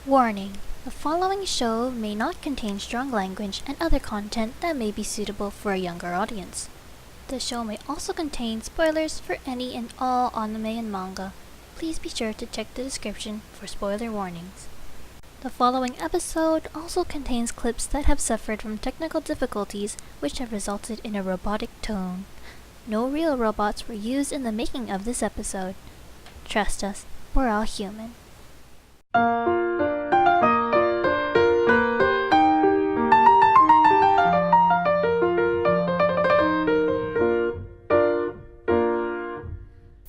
Warning: the following show may not contain strong language and other content that may be suitable for a younger audience. The show may also contain spoilers for any and all anime and manga. Please be sure to check the description for spoiler warnings. The following episode also contains clips that have suffered from technical difficulties which have resulted in a robotic tone. No real robots were used in the making of this episode. Trust us, we're all human.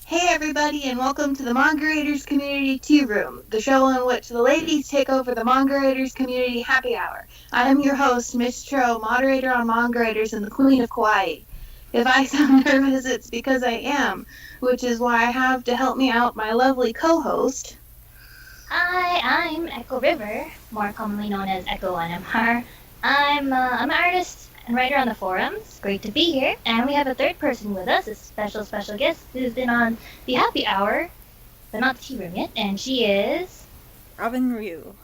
Hey everybody, and welcome to the Manga Raiders Community Tea Room, the show in which the ladies take over the Manga Raiders Community Happy Hour. I am your host, Miss Churro, moderator on Manga Raiders and the Queen of Kawaii. If I sound nervous, it's because I am, which is why I have to help me out my lovely co-host. Hi, I'm Echo River, more commonly known as Echo NMR. I'm an artist and writer on the forums. Great to be here. And we have a third person with us, a special guest who's been on the Happy Hour, but not the Tea Room yet, and she is... Robin Ryu.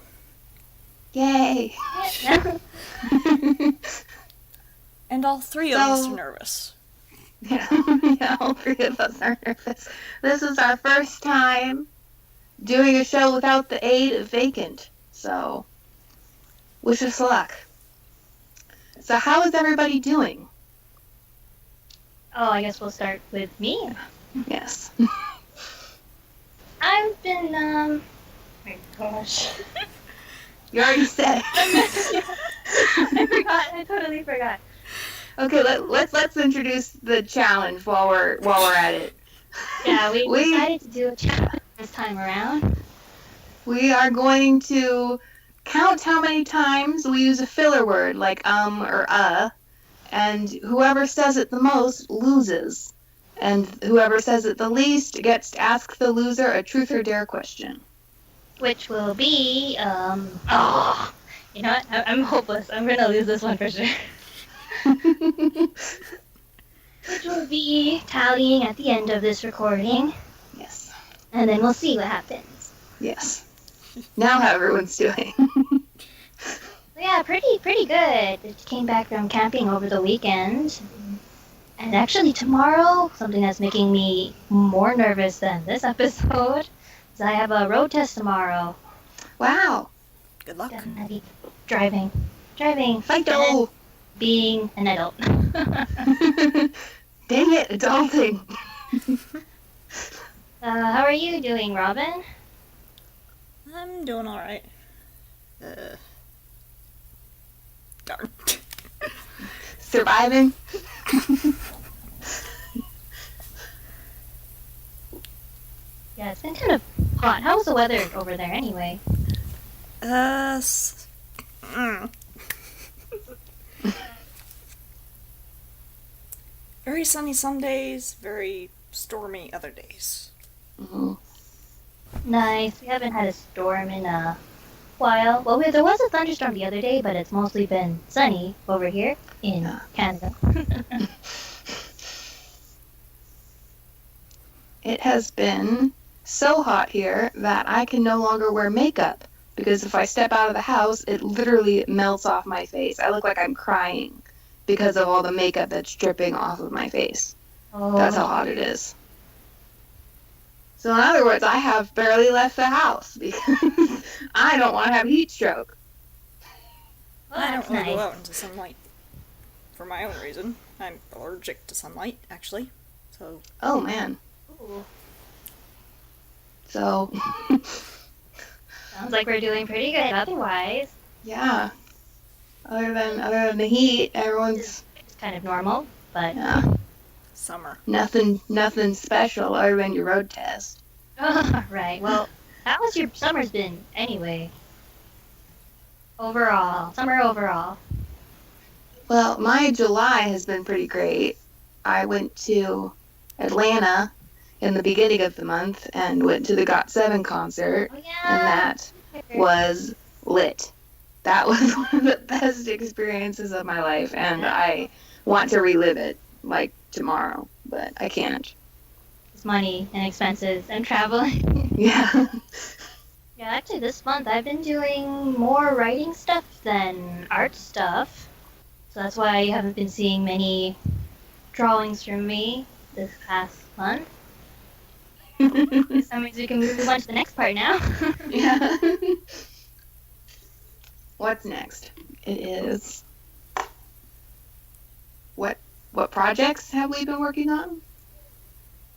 Yay! And all three of us are nervous. Yeah, all three of us are nervous. This is our first time doing a show without the aid of Vacant, so wish us luck. So how is everybody doing? Oh, I guess we'll start with me. Yes. I've been, oh my gosh. You already said. I totally forgot. Okay, let's introduce the challenge while we're at it. Yeah, we decided to do a challenge this time around. We are going to count how many times we use a filler word like or and whoever says it the most loses. And whoever says it the least gets to ask the loser a truth or dare question. Which will be, you know what? I'm hopeless. I'm gonna lose this one for sure. Which will be tallying at the end of this recording. Yes. And then we'll see what happens. Yes. Now how everyone's doing. Yeah, pretty good. Just came back from camping over the weekend. And actually tomorrow, something that's making me more nervous than this episode, is I have a road test tomorrow. Wow. Good luck. I'm gonna be driving. Fight-o! Being an adult. Dang it, adulting. How are you doing, Robin? I'm doing alright. Darn. Surviving. Yeah, it's been kind of hot. How's the weather over there anyway? Very sunny some days, very stormy other days. Mm-hmm. Nice. We haven't had a storm in a while. Well, there was a thunderstorm the other day, but it's mostly been sunny over here in Canada. It has been so hot here that I can no longer wear makeup because if I step out of the house, it literally melts off my face. I look like I'm crying because of all the makeup that's dripping off of my face. Oh. That's how hot it is. So in other words, I have barely left the house because I don't want to have a heat stroke. Well, I that's don't want to nice. go out into sunlight for my own reason. I'm allergic to sunlight, actually. So. Oh man. Ooh. So. Sounds like we're doing pretty good otherwise. Yeah. Other than the heat, everyone's It's kind of normal, but... yeah. Summer. Nothing special other than your road test. Right. Well, how has your summer's been anyway? Summer overall. Well, my July has been pretty great. I went to Atlanta in the beginning of the month and went to the GOT7 concert, Oh and yeah. that was lit. That was one of the best experiences of my life, and I want to relive it, like, tomorrow, but I can't. It's money and expenses and traveling. Yeah. Yeah, actually, this month I've been doing more writing stuff than art stuff. So that's why you haven't been seeing many drawings from me this past month. That means we can move on to the next part now. Yeah. What's next? It is what projects have we been working on?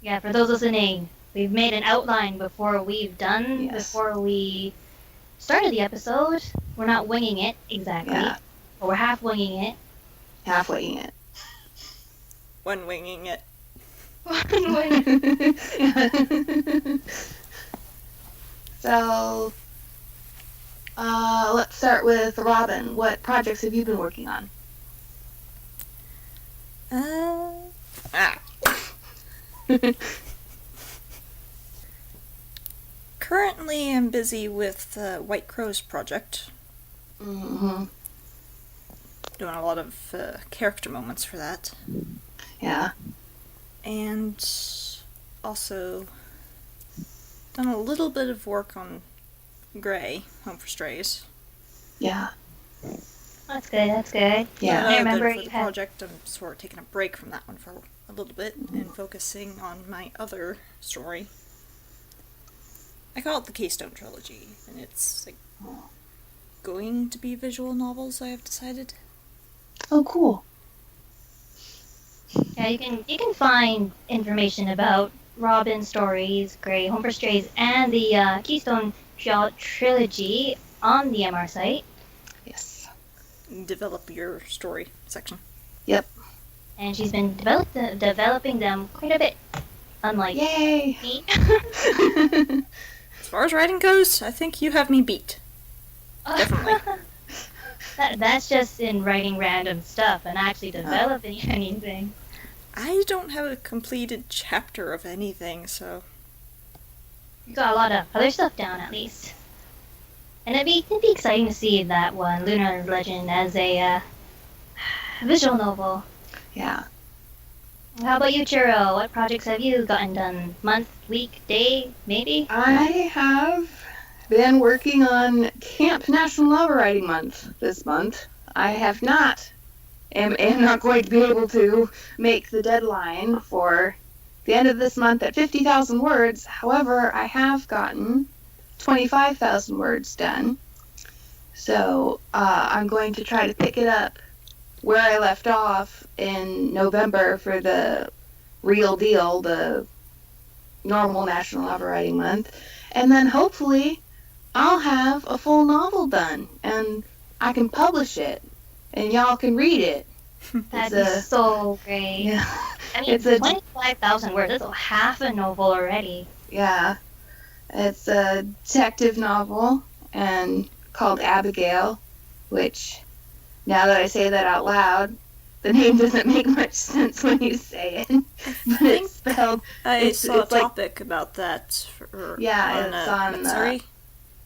Yeah, for those listening, we've made an outline before we started the episode. We're not winging it exactly, Yeah. but we're half winging it. Halfway in it. When winging it. So, let's start with Robin. What projects have you been working on? Currently, I'm busy with White Crow's project. Mm-hmm. Doing a lot of character moments for that. Yeah. And also done a little bit of work on Grey, Home for Strays. Yeah. That's good. That's good. Yeah. I remember for you the had. project, I'm sort of taking a break from that one for a little bit and focusing on my other story. I call it the Keystone Trilogy, and it's like going to be visual novels, I have decided. Oh, cool. Yeah, you can find information about Robin stories, Grey, Home for Strays, and the Keystone Trilogy on the MR site. Yes. Develop your story section. Yep. And she's been developing them quite a bit, unlike Yay! me. As far as writing goes, I think you have me beat. Definitely. That's just in writing random stuff and actually developing anything. I don't have a completed chapter of anything, so... You got a lot of other stuff down, at least. And it'd be exciting to see that one, Lunar Legend, as a visual novel. Yeah. How about you, Churro? What projects have you gotten done? Month, week, day, maybe? I have been working on Camp National Novel Writing Month this month. I have not, am not going to be able to make the deadline for the end of this month at 50,000 words. However, I have gotten 25,000 words done. So I'm going to try to pick it up where I left off in November for the real deal, the normal National Novel Writing Month. And then hopefully I'll have a full novel done and I can publish it and y'all can read it. That'd be so great. Yeah. I mean, It's a 25,000 words. That's half a novel already. Yeah. It's a detective novel and called Abigail, which now that I say that out loud, the name doesn't make much sense when you say it. But it's spelled I saw a it's like- topic about that Yeah, on it's on Matsuri.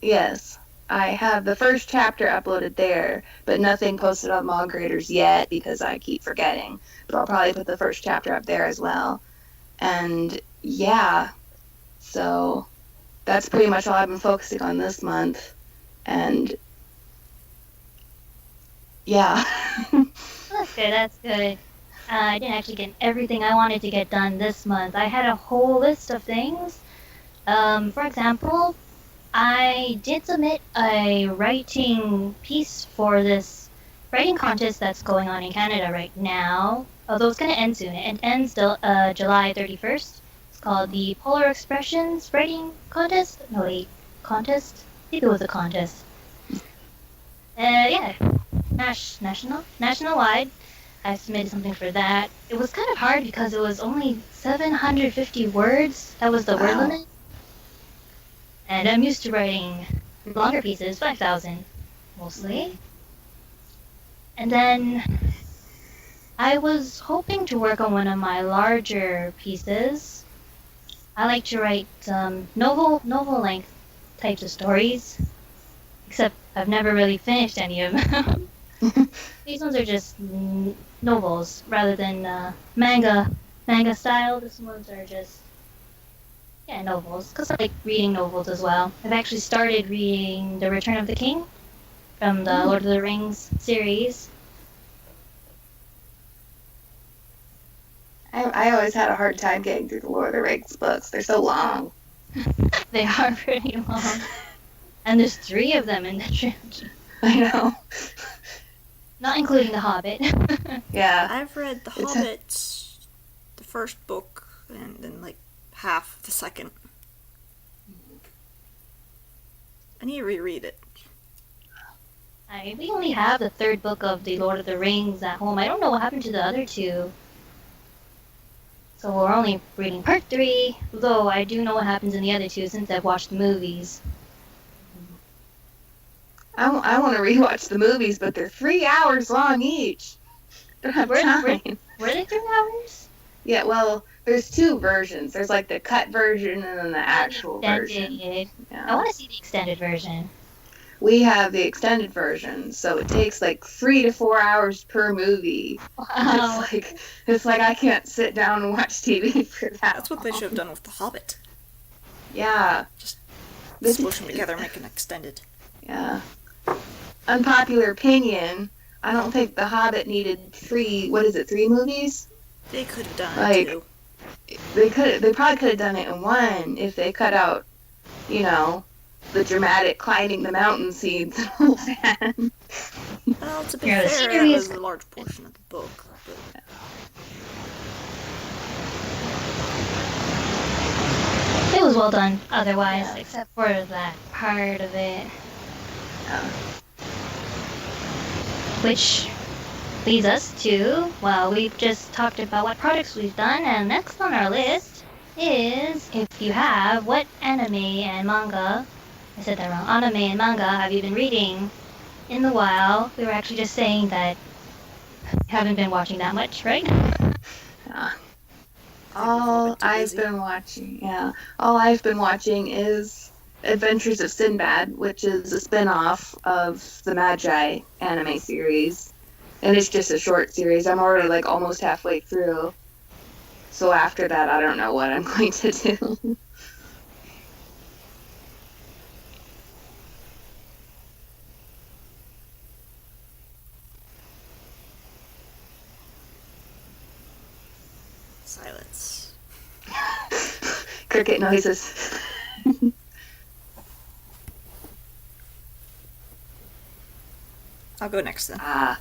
Yes. I have the first chapter uploaded there, but nothing posted on Manga Graders yet because I keep forgetting. But I'll probably put the first chapter up there as well. And yeah, so that's pretty much all I've been focusing on this month. And yeah. That's good, that's good. I didn't actually get everything I wanted to get done this month. I had a whole list of things. For example, I did submit a writing piece for this writing contest that's going on in Canada right now. Although it's going to end soon. It ends July 31st. It's called the Polar Expressions Writing Contest. No, wait. Contest? I think it was a contest. Yeah. National-wide. I submitted something for that. It was kind of hard because it was only 750 words. That was the word Wow. limit. And I'm used to writing longer pieces, 5,000 mostly. And then I was hoping to work on one of my larger pieces. I like to write novel length types of stories, except I've never really finished any of them. These ones are just novels rather than manga style. These ones are just Yeah, novels. Because I like reading novels as well. I've actually started reading The Return of the King from the Lord of the Rings series. I always had a hard time getting through the Lord of the Rings books. They're so long. They are pretty long. And there's 3 of them in the trilogy. I know. Not including The Hobbit. Yeah. I've read The It's Hobbit, the first book, and then like half the second. I need to reread it. We only have the 3rd book of the Lord of the Rings at home. I don't know what happened to the other 2. So we're only reading part 3, though I do know what happens in the other 2 since I've watched the movies. I want to rewatch the movies, but they're 3 hours long each. Don't have time. Were they 3 hours? Yeah, well, there's 2 versions. There's like the cut version and then the actual version. I Yeah. want to see the extended version. We have the extended version, so it takes like 3 to 4 hours per movie. Wow. It's like I can't sit down and watch TV for that. That's what they should have done with The Hobbit. Yeah. Just smush them together and make an extended. Yeah. Unpopular opinion. I don't think The Hobbit needed 3 movies? They could have done Like- it too. They probably could have done it in 1 if they cut out, the dramatic climbing the mountain scenes and all that. Well, to be Yeah, the fair, that scenery was is- a large portion of the book. But It was well done otherwise, except for that part of it. Yeah. Which leads us to, well, we've just talked about what projects we've done, and next on our list is, if you have, what anime and manga, I said that wrong, anime and manga have you been reading in the while? We were actually just saying that you haven't been watching that much, right? Yeah. all All I've been watching is Adventures of Sinbad, which is a spin-off of the Magi anime series. And it's just a short series. I'm already like almost halfway through. So after that, I don't know what I'm going to do. silence. Cricket noises. I'll go next then. Ah,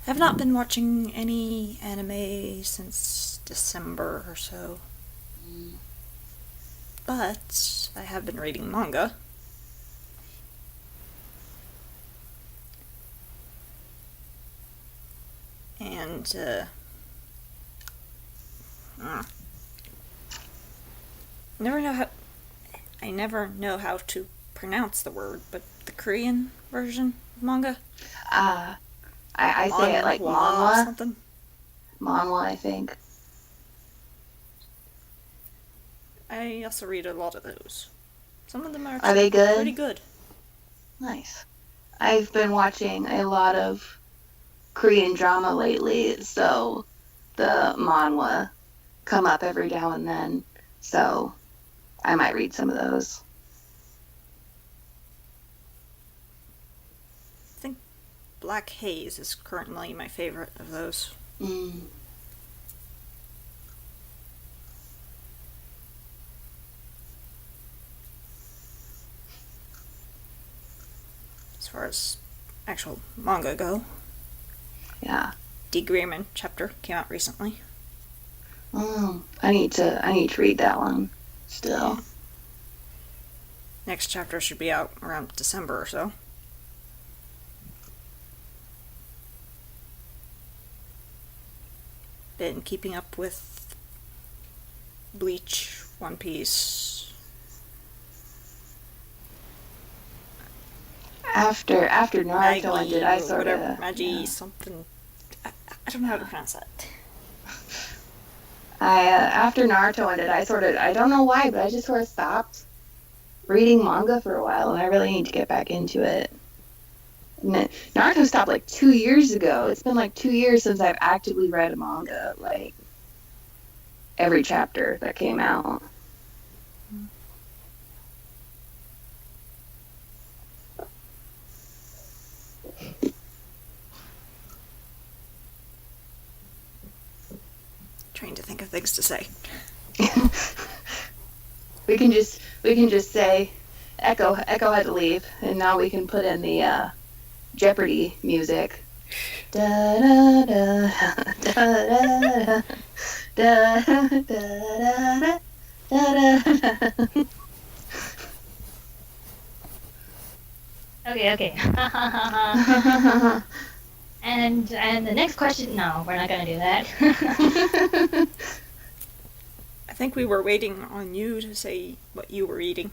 I've not been watching any anime since December or so. But I have been reading manga. And, I never know how to pronounce the word, but the Korean version of manga? I say it like Manhwa or manhwa. something. Manhwa, I think. I also read a lot of those. Some of them are Are they good? pretty good. Nice. I've been watching a lot of Korean drama lately, so the manhwa come up every now and then. So I might read some of those. I think Black Haze is currently my favorite of those. Mm. As far as actual manga go, Yeah. Degreement chapter came out recently. I need to read that one still. Next chapter should be out around December or so. Been keeping up with Bleach, One Piece. After Naruto ended, I sort of Magi something. I don't know how to pronounce that. After Naruto ended, I don't know why, but I just sort of stopped reading manga for a while, and I really need to get back into it. Naruto stopped like 2 years ago. It's been like 2 years since I've actively read a manga. Like, every chapter that came out. Trying to think of things to say. We can just say Echo had to leave, and now we can put in the Jeopardy music. Da da da da da da da da da da. Okay. And the next question, no, we're not gonna do that. I think we were waiting on you to say what you were eating.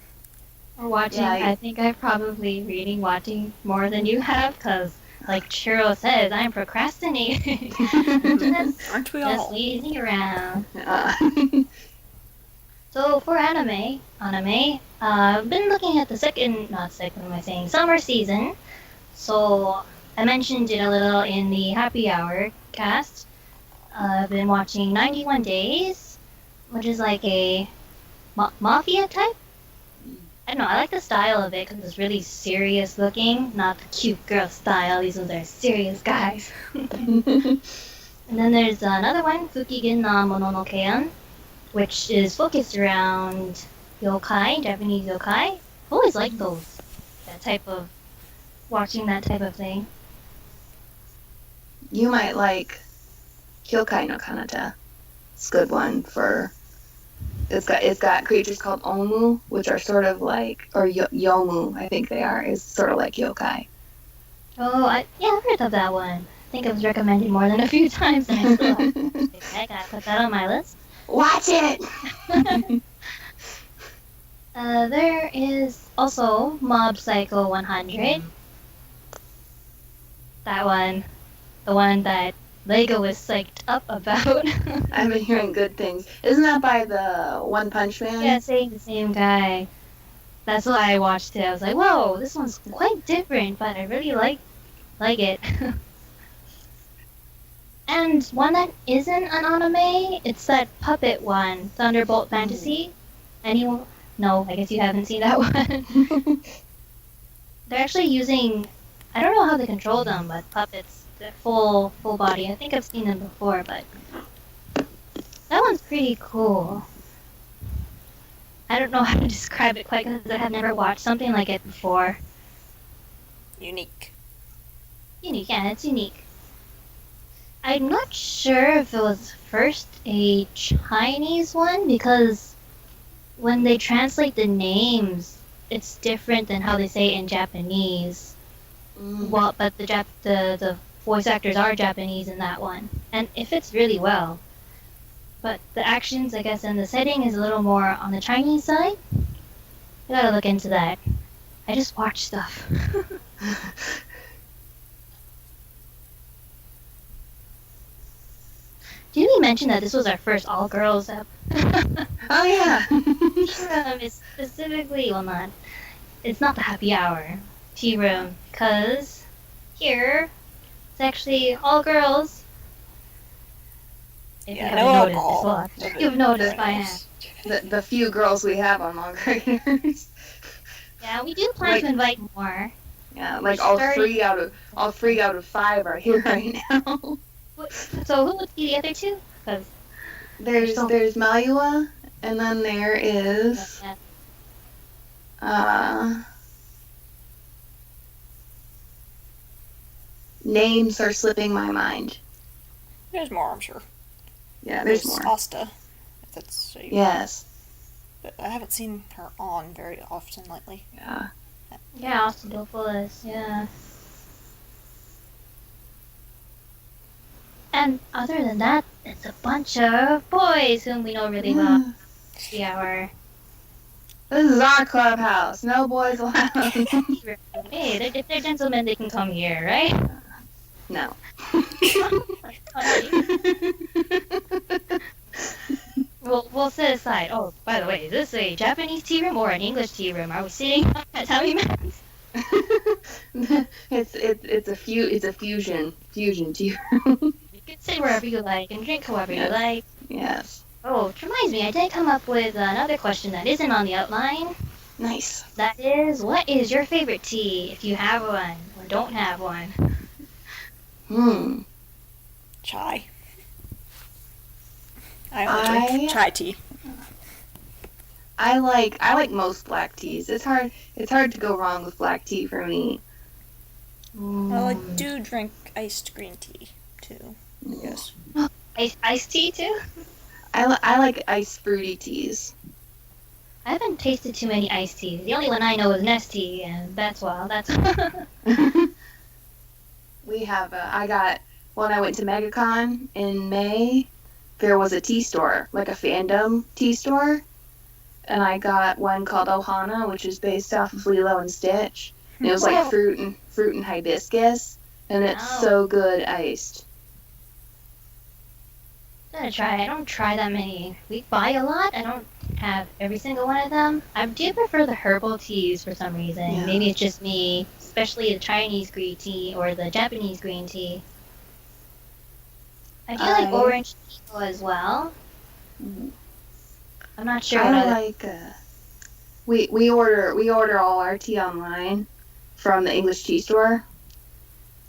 Or watching. Yeah, I think I'm probably watching more than you have, because, like Churro says, I'm procrastinating. Aren't we Just all? lazing around. So for anime, I've been looking at the summer season. So I mentioned it a little in the happy hour cast. I've been watching 91 Days, which is like a mafia type. I don't know, I like the style of it because it's really serious looking, not the cute girl style. These ones are serious guys. And then there's another one, Fukigen na Mononokean, which is focused around yokai, Japanese yokai. I've always liked those, watching that type of thing. You might like Kyokai no Kanata. It's a good one for. It's got creatures called Omu, which are sort of like, or Yomu, I think they are, is sort of like yokai. Oh, I've heard of that one. I think it was recommended more than a few times, and I still have I gotta put that on my list. Watch it! There is also Mob Psycho 100. That one, the one that Lego was psyched up about. I've been hearing good things. Isn't that by the One Punch Man? Yeah, the same guy. That's why I watched it. I was like, whoa, this one's quite different, but I really like it. And one that isn't an anime, it's that puppet one, Thunderbolt Fantasy. Anyone? No, I guess you haven't seen that one. They're actually using, I don't know how they control them, but puppets, they're full body. I think I've seen them before, but that one's pretty cool. I don't know how to describe it quite because I have never watched something like it before. Unique. Unique, yeah, it's unique. I'm not sure if it was first a Chinese one because when they translate the names, it's different than how they say it in Japanese. Well, but the voice actors are Japanese in that one, and it fits really well. But the actions, I guess, and the setting is a little more on the Chinese side. I gotta look into that. I just watch stuff. Did we mention that this was our first all-girls app? Oh, yeah. Tea-room is specifically, well, not. It's not the happy hour. Tea-room, because here, it's actually all girls. If you haven't noticed as well. You've noticed by now. The few girls we have on Manga Raiders. Yeah, we do plan to invite more. Yeah, like all three out of 5 are here right now. So who would be the other two? Because there's Mayua, and then there is names are slipping my mind. There's more, I'm sure. Yeah, there's more. Asta, if that's yes. But I haven't seen her on very often lately. Yeah. Yeah, Asta Dopolis, yeah. And other than that, it's a bunch of boys whom we know really well. The hour. This is our clubhouse. No boys allowed. Hey, if they're gentlemen, they can come here, right? No. We'll set aside. Oh, by the way, is this a Japanese tea room or an English tea room? Are we sitting at Tamiman's? It's a fusion tea room. You can sit wherever you like and drink however you like. Yes. Oh, which reminds me, I did come up with another question that isn't on the outline. Nice. That is, what is your favorite tea, if you have one or don't have one? Chai. I only drink chai tea. I like most black teas. It's hard to go wrong with black tea for me. Well, I do drink iced green tea too. Yes. Iced tea too? I like iced fruity teas. I haven't tasted too many iced teas. The only one I know is Nestea, and that's wild. That's We have I got when I went to MegaCon in May, there was a tea store, like a fandom tea store, and I got one called Ohana, which is based off of Lilo and Stitch. And it was like fruit and hibiscus, and it's so good iced. I'm gonna try. I don't try that many. We buy a lot. I don't have every single one of them. I do prefer the herbal teas for some reason. Yeah. Maybe it's just me, especially the Chinese green tea or the Japanese green tea. I do like orange tea as well. I'm not sure. I like. We order all our tea online from the English tea store,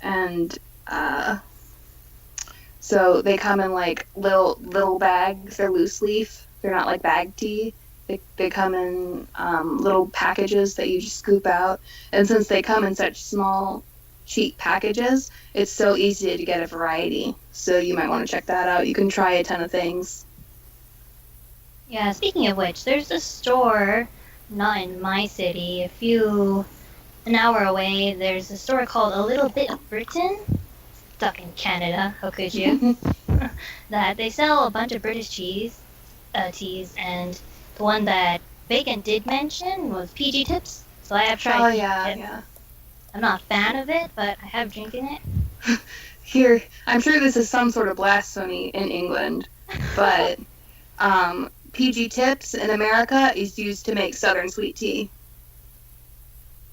and so they come in like little bags. They're loose leaf. They're not like bag tea. They come in little packages that you just scoop out. And since they come in such small, cheap packages, it's so easy to get a variety. So you might want to check that out. You can try a ton of things. Yeah, speaking of which, there's a store, not in my city, an hour away, there's a store called A Little Bit of Britain, stuck in Canada, how could you? That they sell a bunch of British teas, and the one that Bacon did mention was PG Tips, so I have tried PG Tips. Yeah. I'm not a fan of it, but I have drinking it. Here, I'm sure this is some sort of blasphemy in England, but PG Tips in America is used to make Southern sweet tea.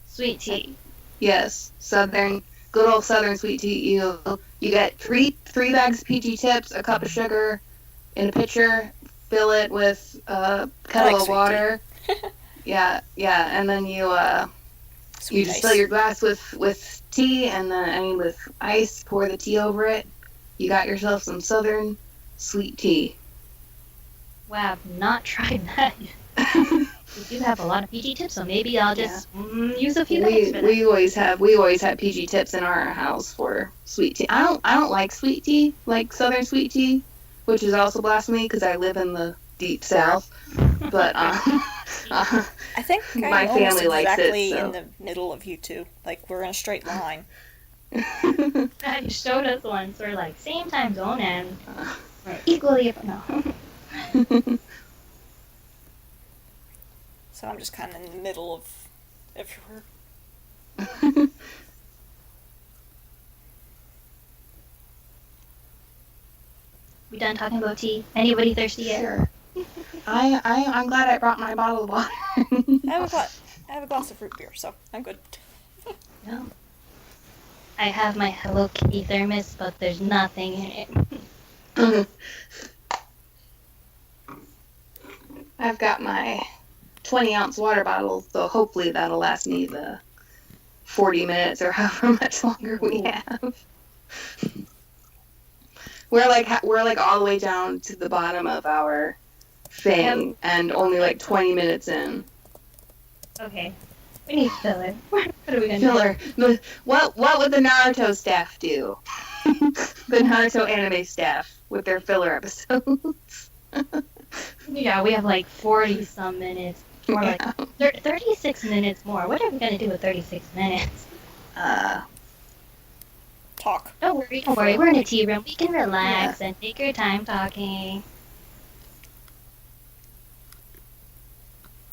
Sweet tea. Yes, good old Southern sweet tea. You get three bags of PG Tips, a cup of sugar, in a pitcher. Fill it with a kettle of water. yeah, and then you just fill your glass with tea, and then with ice. Pour the tea over it. You got yourself some Southern sweet tea. Wow, I've not tried that yet. We do have a lot of PG Tips, so maybe I'll just use a few bags for that. We always have PG Tips in our house for sweet tea. I don't like sweet tea, like Southern sweet tea, which is also blasphemy because I live in the deep South. But I think my family likes it. Exactly So. in the middle of you two, like we're in a straight line. You showed us once. We're like same time zone and we're equally no. So I'm just kind of in the middle of everywhere. We done talking about tea? Anybody thirsty yet? Sure. I'm glad I brought my bottle of water. I have a glass of root beer, so I'm good. No. I have my Hello Kitty thermos, but there's nothing in it. I've got my 20-ounce water bottle, so hopefully that'll last me the 40 minutes or however much longer we have. We're like all the way down to the bottom of our thing, and only like 20 minutes in. Okay. We need filler. What are we gonna Filler. What would the Naruto staff do? The Naruto anime staff with their filler episodes. Yeah, we have like 40-some minutes. Or like 36 minutes more. What are we gonna do with 36 minutes? Talk. Don't worry. We're in a tea room. We can relax and take your time talking.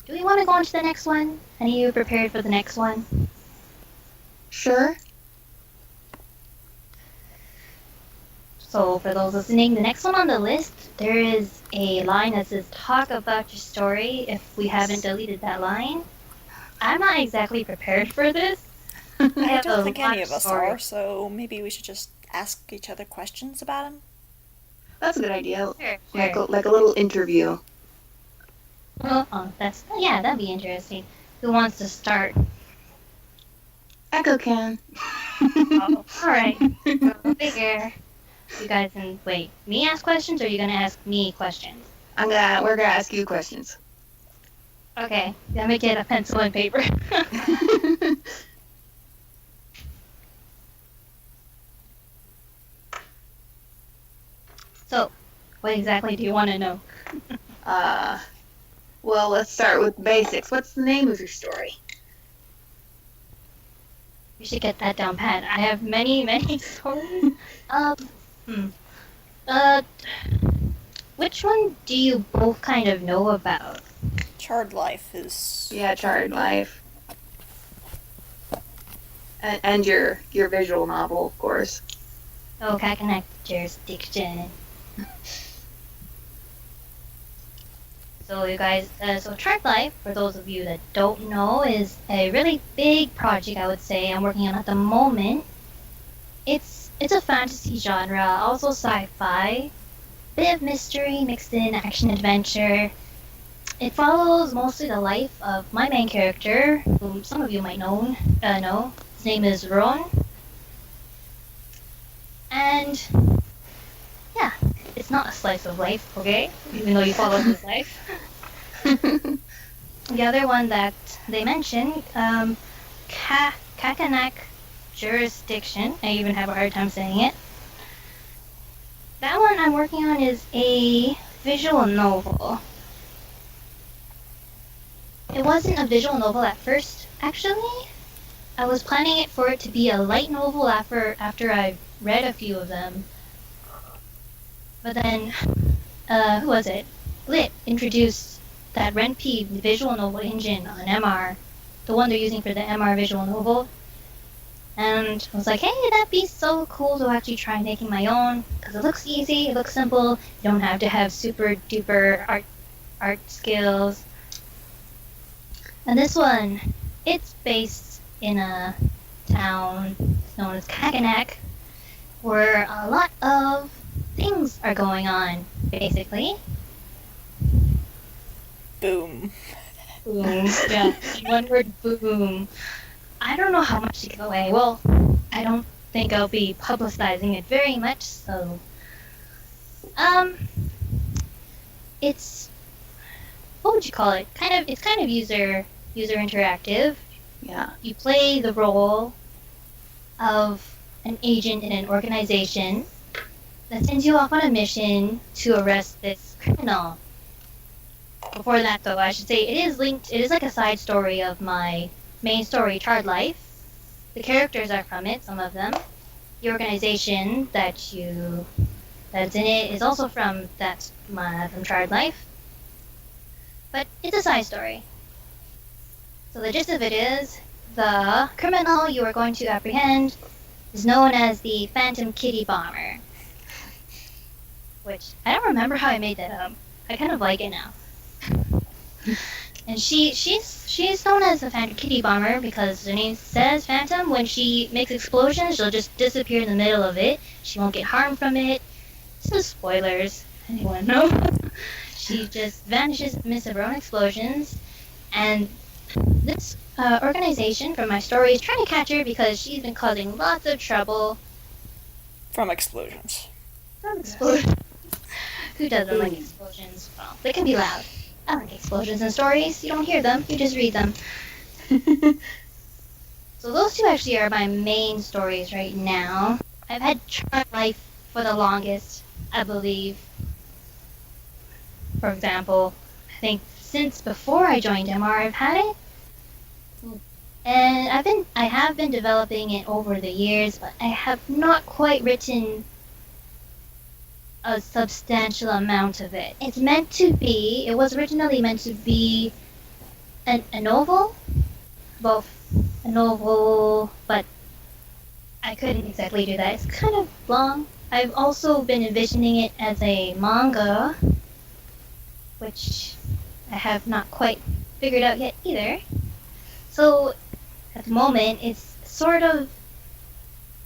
Do we want to go on to the next one? Any of you prepared for the next one? Sure. So, for those listening, the next one on the list, there is a line that says, talk about your story if we haven't deleted that line. I'm not exactly prepared for this. I don't think any of us are, so maybe we should just ask each other questions about them. That's a good idea. Sure, Like sure. a little interview. Oh, that'd be interesting. Who wants to start? Echo can. Oh, all right. Go figure. You guys can wait. Me ask questions, or are you gonna ask me questions? We're gonna ask you questions. Okay. Let me get a pencil and paper. So, what exactly do you want to know? Well, let's start with basics. What's the name of your story? You should get that down pat. I have many, many stories. Um, hmm. Uh, which one do you both kind of know about? Charred Life is. Yeah, Charred Life. And your visual novel, of course. Oh, Kakarnak Jurisdiction. So you guys, so Charred Life, for those of you that don't know, is a really big project, I would say, I'm working on at the moment. It's a fantasy genre, also sci-fi, bit of mystery mixed in action adventure. It follows mostly the life of my main character, whom some of you might know. His name is Ron. And yeah, it's not a slice of life, okay? Even though you follow his life. The other one that they mentioned, Kakanak Jurisdiction. I even have a hard time saying it. That one I'm working on is a visual novel. It wasn't a visual novel at first, actually. I was planning it for it to be a light novel after I read a few of them. But then, who was it? Lit introduced that Ren'Py visual novel engine on MR, the one they're using for the MR visual novel. And I was like, hey, that'd be so cool to actually try making my own, because it looks easy, it looks simple, you don't have to have super duper art skills. And this one, it's based in a town known as Kakanak, where a lot of things are going on, basically. Boom. Boom. Yeah, one word, boom. I don't know how much to give away. Well, I don't think I'll be publicizing it very much, so... It's... What would you call it? It's kind of user interactive. Yeah. You play the role of an agent in an organization that sends you off on a mission to arrest this criminal. Before that, though, I should say it is like a side story of my main story, Charred Life. The characters are from it, some of them. The organization that's in it is also from Charred Life. But it's a side story. So the gist of it is, the criminal you are going to apprehend is known as the Phantom Kitty Bomber. Which, I don't remember how I made that up. I kind of like it now. And she's known as the Phantom Kitty Bomber because her name says Phantom. When she makes explosions, she'll just disappear in the middle of it. She won't get harmed from it. This is spoilers. Anyone know? She just vanishes in the midst of her own explosions. And this organization from my story is trying to catch her because she's been causing lots of trouble. From explosions. From explosions. Who doesn't like explosions? Well, they can be loud. I like explosions in stories. You don't hear them, you just read them. So those two actually are my main stories right now. I've had Charmed Life for the longest, I believe. For example, I think since before I joined MR, I've had it. And I have been developing it over the years, but I have not quite written a substantial amount of it. It was originally meant to be a novel, both a novel, but I couldn't exactly do that. It's kind of long. I've also been envisioning it as a manga, which I have not quite figured out yet either. So, at the moment, it's sort of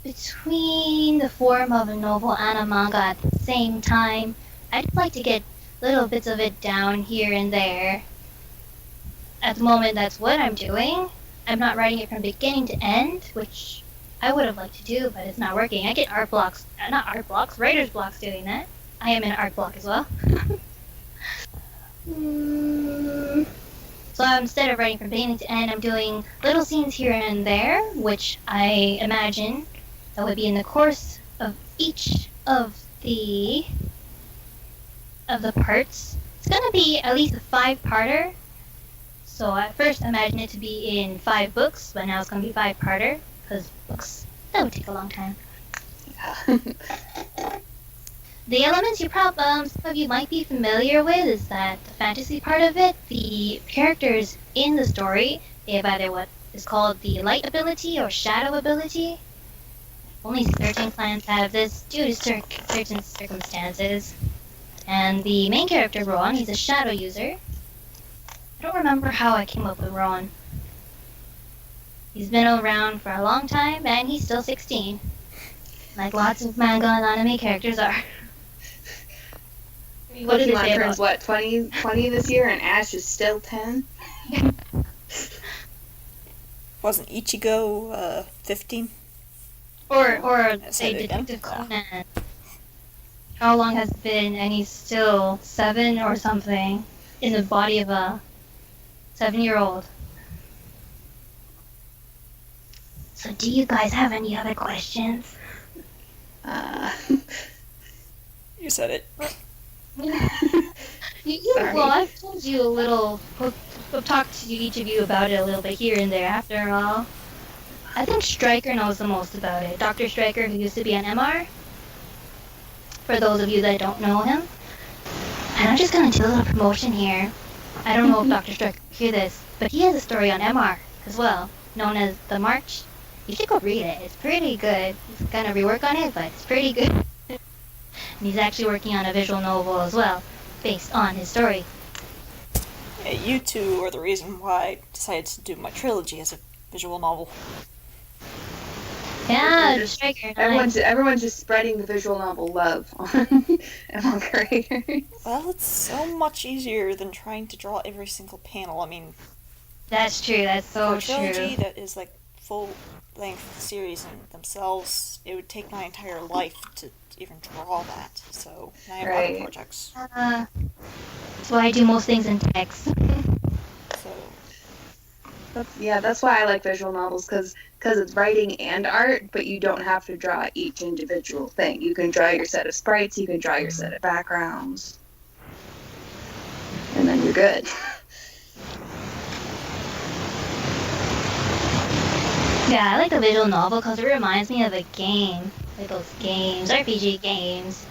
between the form of a novel and a manga at the same time. I'd like to get little bits of it down here and there. At the moment, that's what I'm doing. I'm not writing it from beginning to end, which I would have liked to do, but it's not working. I get art blocks, not art blocks, writer's blocks doing that. I am in an art block as well. So instead of writing from beginning to end, I'm doing little scenes here and there, which I imagine that would be in the course of each of the parts. It's gonna be at least a 5-parter. So at first I imagined it to be in 5 books, but now it's gonna be 5-parter, because books, that would take a long time. Yeah. The elements some of you might be familiar with is that the fantasy part of it, the characters in the story, they have either what is called the light ability or shadow ability. Only certain clans have this due to certain circumstances. And the main character, Ron, he's a shadow user. I don't remember how I came up with Ron. He's been around for a long time, and he's still 16. Like lots of manga and anime characters are. I mean, what does it say turns, about... 20 this year, and Ash is still 10? Wasn't Ichigo 15? Or That's say how they Detective done. Conan. How long has it been, and he's still 7 or something in the body of a 7-year-old. So do you guys have any other questions? You said it. Sorry. Well, I've told you a little, I've talked to each of you about it a little bit here and there after all. I think Stryker knows the most about it. Dr. Stryker, who used to be an MR. For those of you that don't know him. And I'm just gonna do a little promotion here. I don't know if Dr. Stryker will hear this, but he has a story on MR as well, known as The March. You should go read it. It's pretty good. He's gonna rework on it, but it's pretty good. And he's actually working on a visual novel as well, based on his story. Yeah, you two are the reason why I decided to do my trilogy as a visual novel. Yeah, Stryker. Everyone's just spreading the visual novel love on Manga Raiders. Well, it's so much easier than trying to draw every single panel. I mean, That's true. That's so for a trilogy true. that is like full-length series in themselves, it would take my entire life to even draw that. So I have Right. other projects. That's why I do most things in text. So That's why I like visual novels, because it's writing and art, but you don't have to draw each individual thing. You can draw your set of sprites, you can draw your set of backgrounds, and then you're good. Yeah, I like the visual novel because it reminds me of a game. Like those games, RPG games.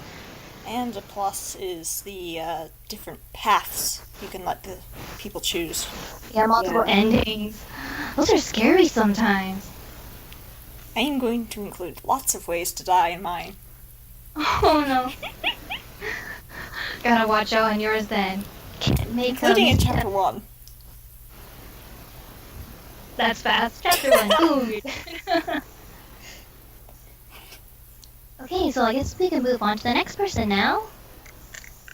and a plus is the different paths you can let the people choose. Yeah, multiple Yeah. endings. Those are scary sometimes. I am going to include lots of ways to die in mine. Oh no. Gotta watch out on yours then. Can't make Including in them- chapter 1. That's fast. Chapter 1. Food. Okay, so I guess we can move on to the next person now.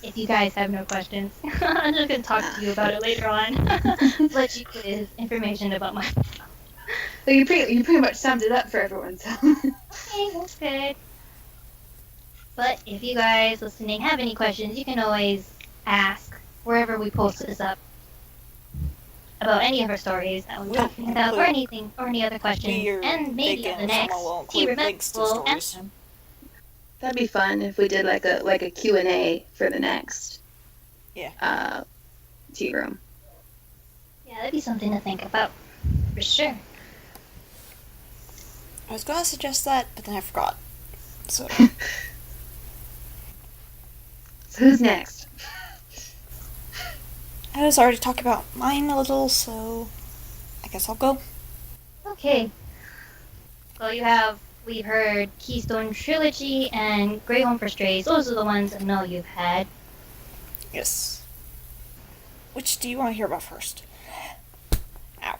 If you guys have no questions. I'm just gonna talk to you about it later on. Let you quiz information about my... So you pretty much summed it up for everyone. So. Okay, that's good. But if you guys listening have any questions, you can always ask wherever we post this up about any of our stories that we're We'll talking about, or include- anything, or any other questions, We're and maybe big on the in next someone will Tea include Remember links to we'll stories. answer them. That'd be fun if we did like a Q&A for the next tea room. Yeah, that'd be something to think about, for sure. I was gonna suggest that, but then I forgot. So So who's next? I was already talking about mine a little, so I guess I'll go. Okay. So we've heard Keystone Trilogy and Grey Home for Strays. Those are the ones I know you've had. Yes. Which do you want to hear about first? Ow.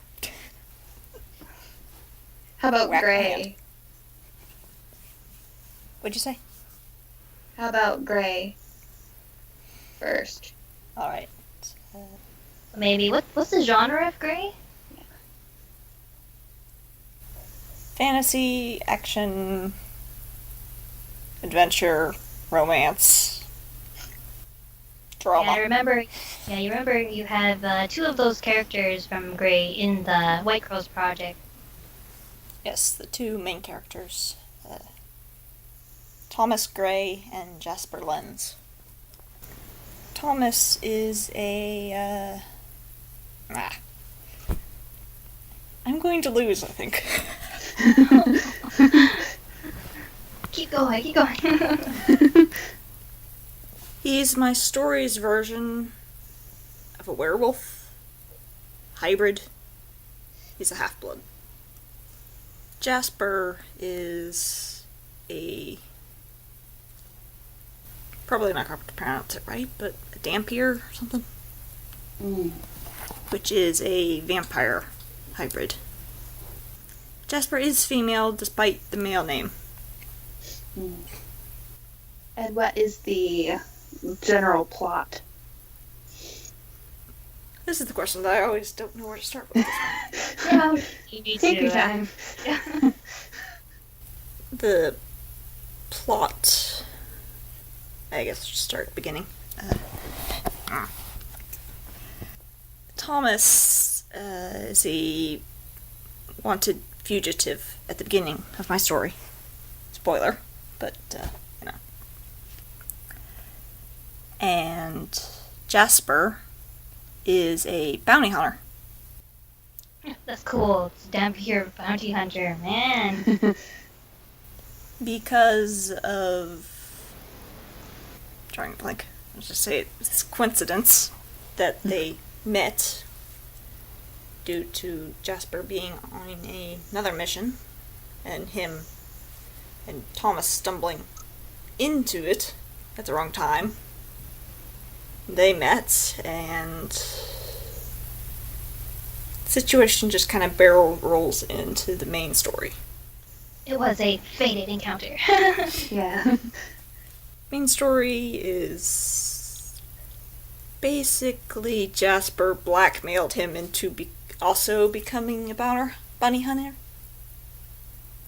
How about Whack my Gray? hand. What'd you say? How about Gray first? Alright. Maybe what's the genre of Gray? Fantasy, action, adventure, romance, drama. Yeah, I remember. Yeah, you remember you have 2 of those characters from Gray in the White Girls project. Yes, the 2 main characters. Thomas Gray and Jasper Lenz. Thomas is a, I'm going to lose, I think. Keep going, keep going. He's my story's version of a werewolf. Hybrid. He's a half-blood. Jasper is a... probably not going to pronounce it right, but a Dampier or something? Which is a vampire hybrid. Jasper is female despite the male name. And what is the general plot? This is the question that I always don't know where to start with. Yeah, you need Take to, your time. Yeah. The plot... I guess I'll just start at the beginning. Thomas is a wanted fugitive at the beginning of my story. Spoiler, but, you know. And Jasper is a bounty hunter. That's cool. It's Dampier bounty hunter, man. Because of... trying to blank. Let's just say it's coincidence that they met due to Jasper being on another mission and him and Thomas stumbling into it at the wrong time. They met and the situation just kind of barrel rolls into the main story. It was a fated encounter. Yeah. Main story is basically Jasper blackmailed him into also becoming a bounty hunter.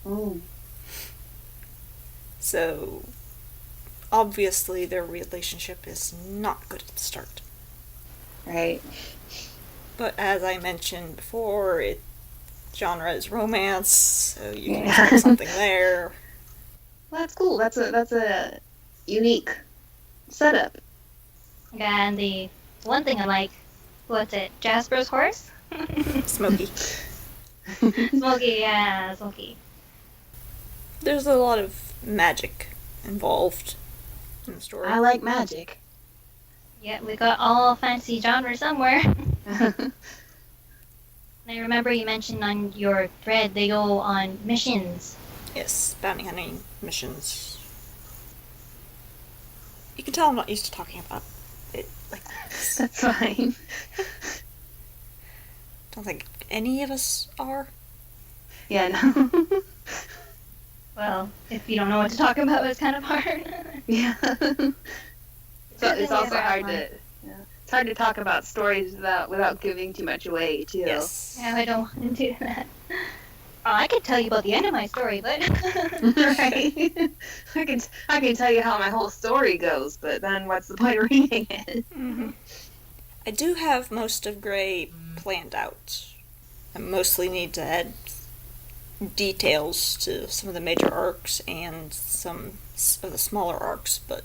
Ooh. So obviously their relationship is not good at the start. Right. But as I mentioned before, genre is romance, so you can Yeah. expect something there. Well, that's cool. That's a unique setup. Yeah, and the one thing I like, what's it, Jasper's horse? Smoky. Smokey, yeah, Smokey. There's a lot of magic involved in the story. I like magic. Yeah, we got all fantasy genres somewhere. And I remember you mentioned on your thread they go on missions. Yes, bounty hunting missions. You can tell I'm not used to talking about it like this. That's fine. Don't think any of us are. Yeah, no. Well, if you don't know what to talk about, it's kind of hard. Yeah. So it's also Yeah. hard to. Yeah. It's hard to talk about stories without giving too much away too. Yes. Yeah, I don't want to do that. Oh, I could tell you about the end of my story, but Right. I can tell you how my whole story goes, but then what's the point of reading it? Mm-hmm. I do have most of Grey planned out. I mostly need to add details to some of the major arcs and some of the smaller arcs, but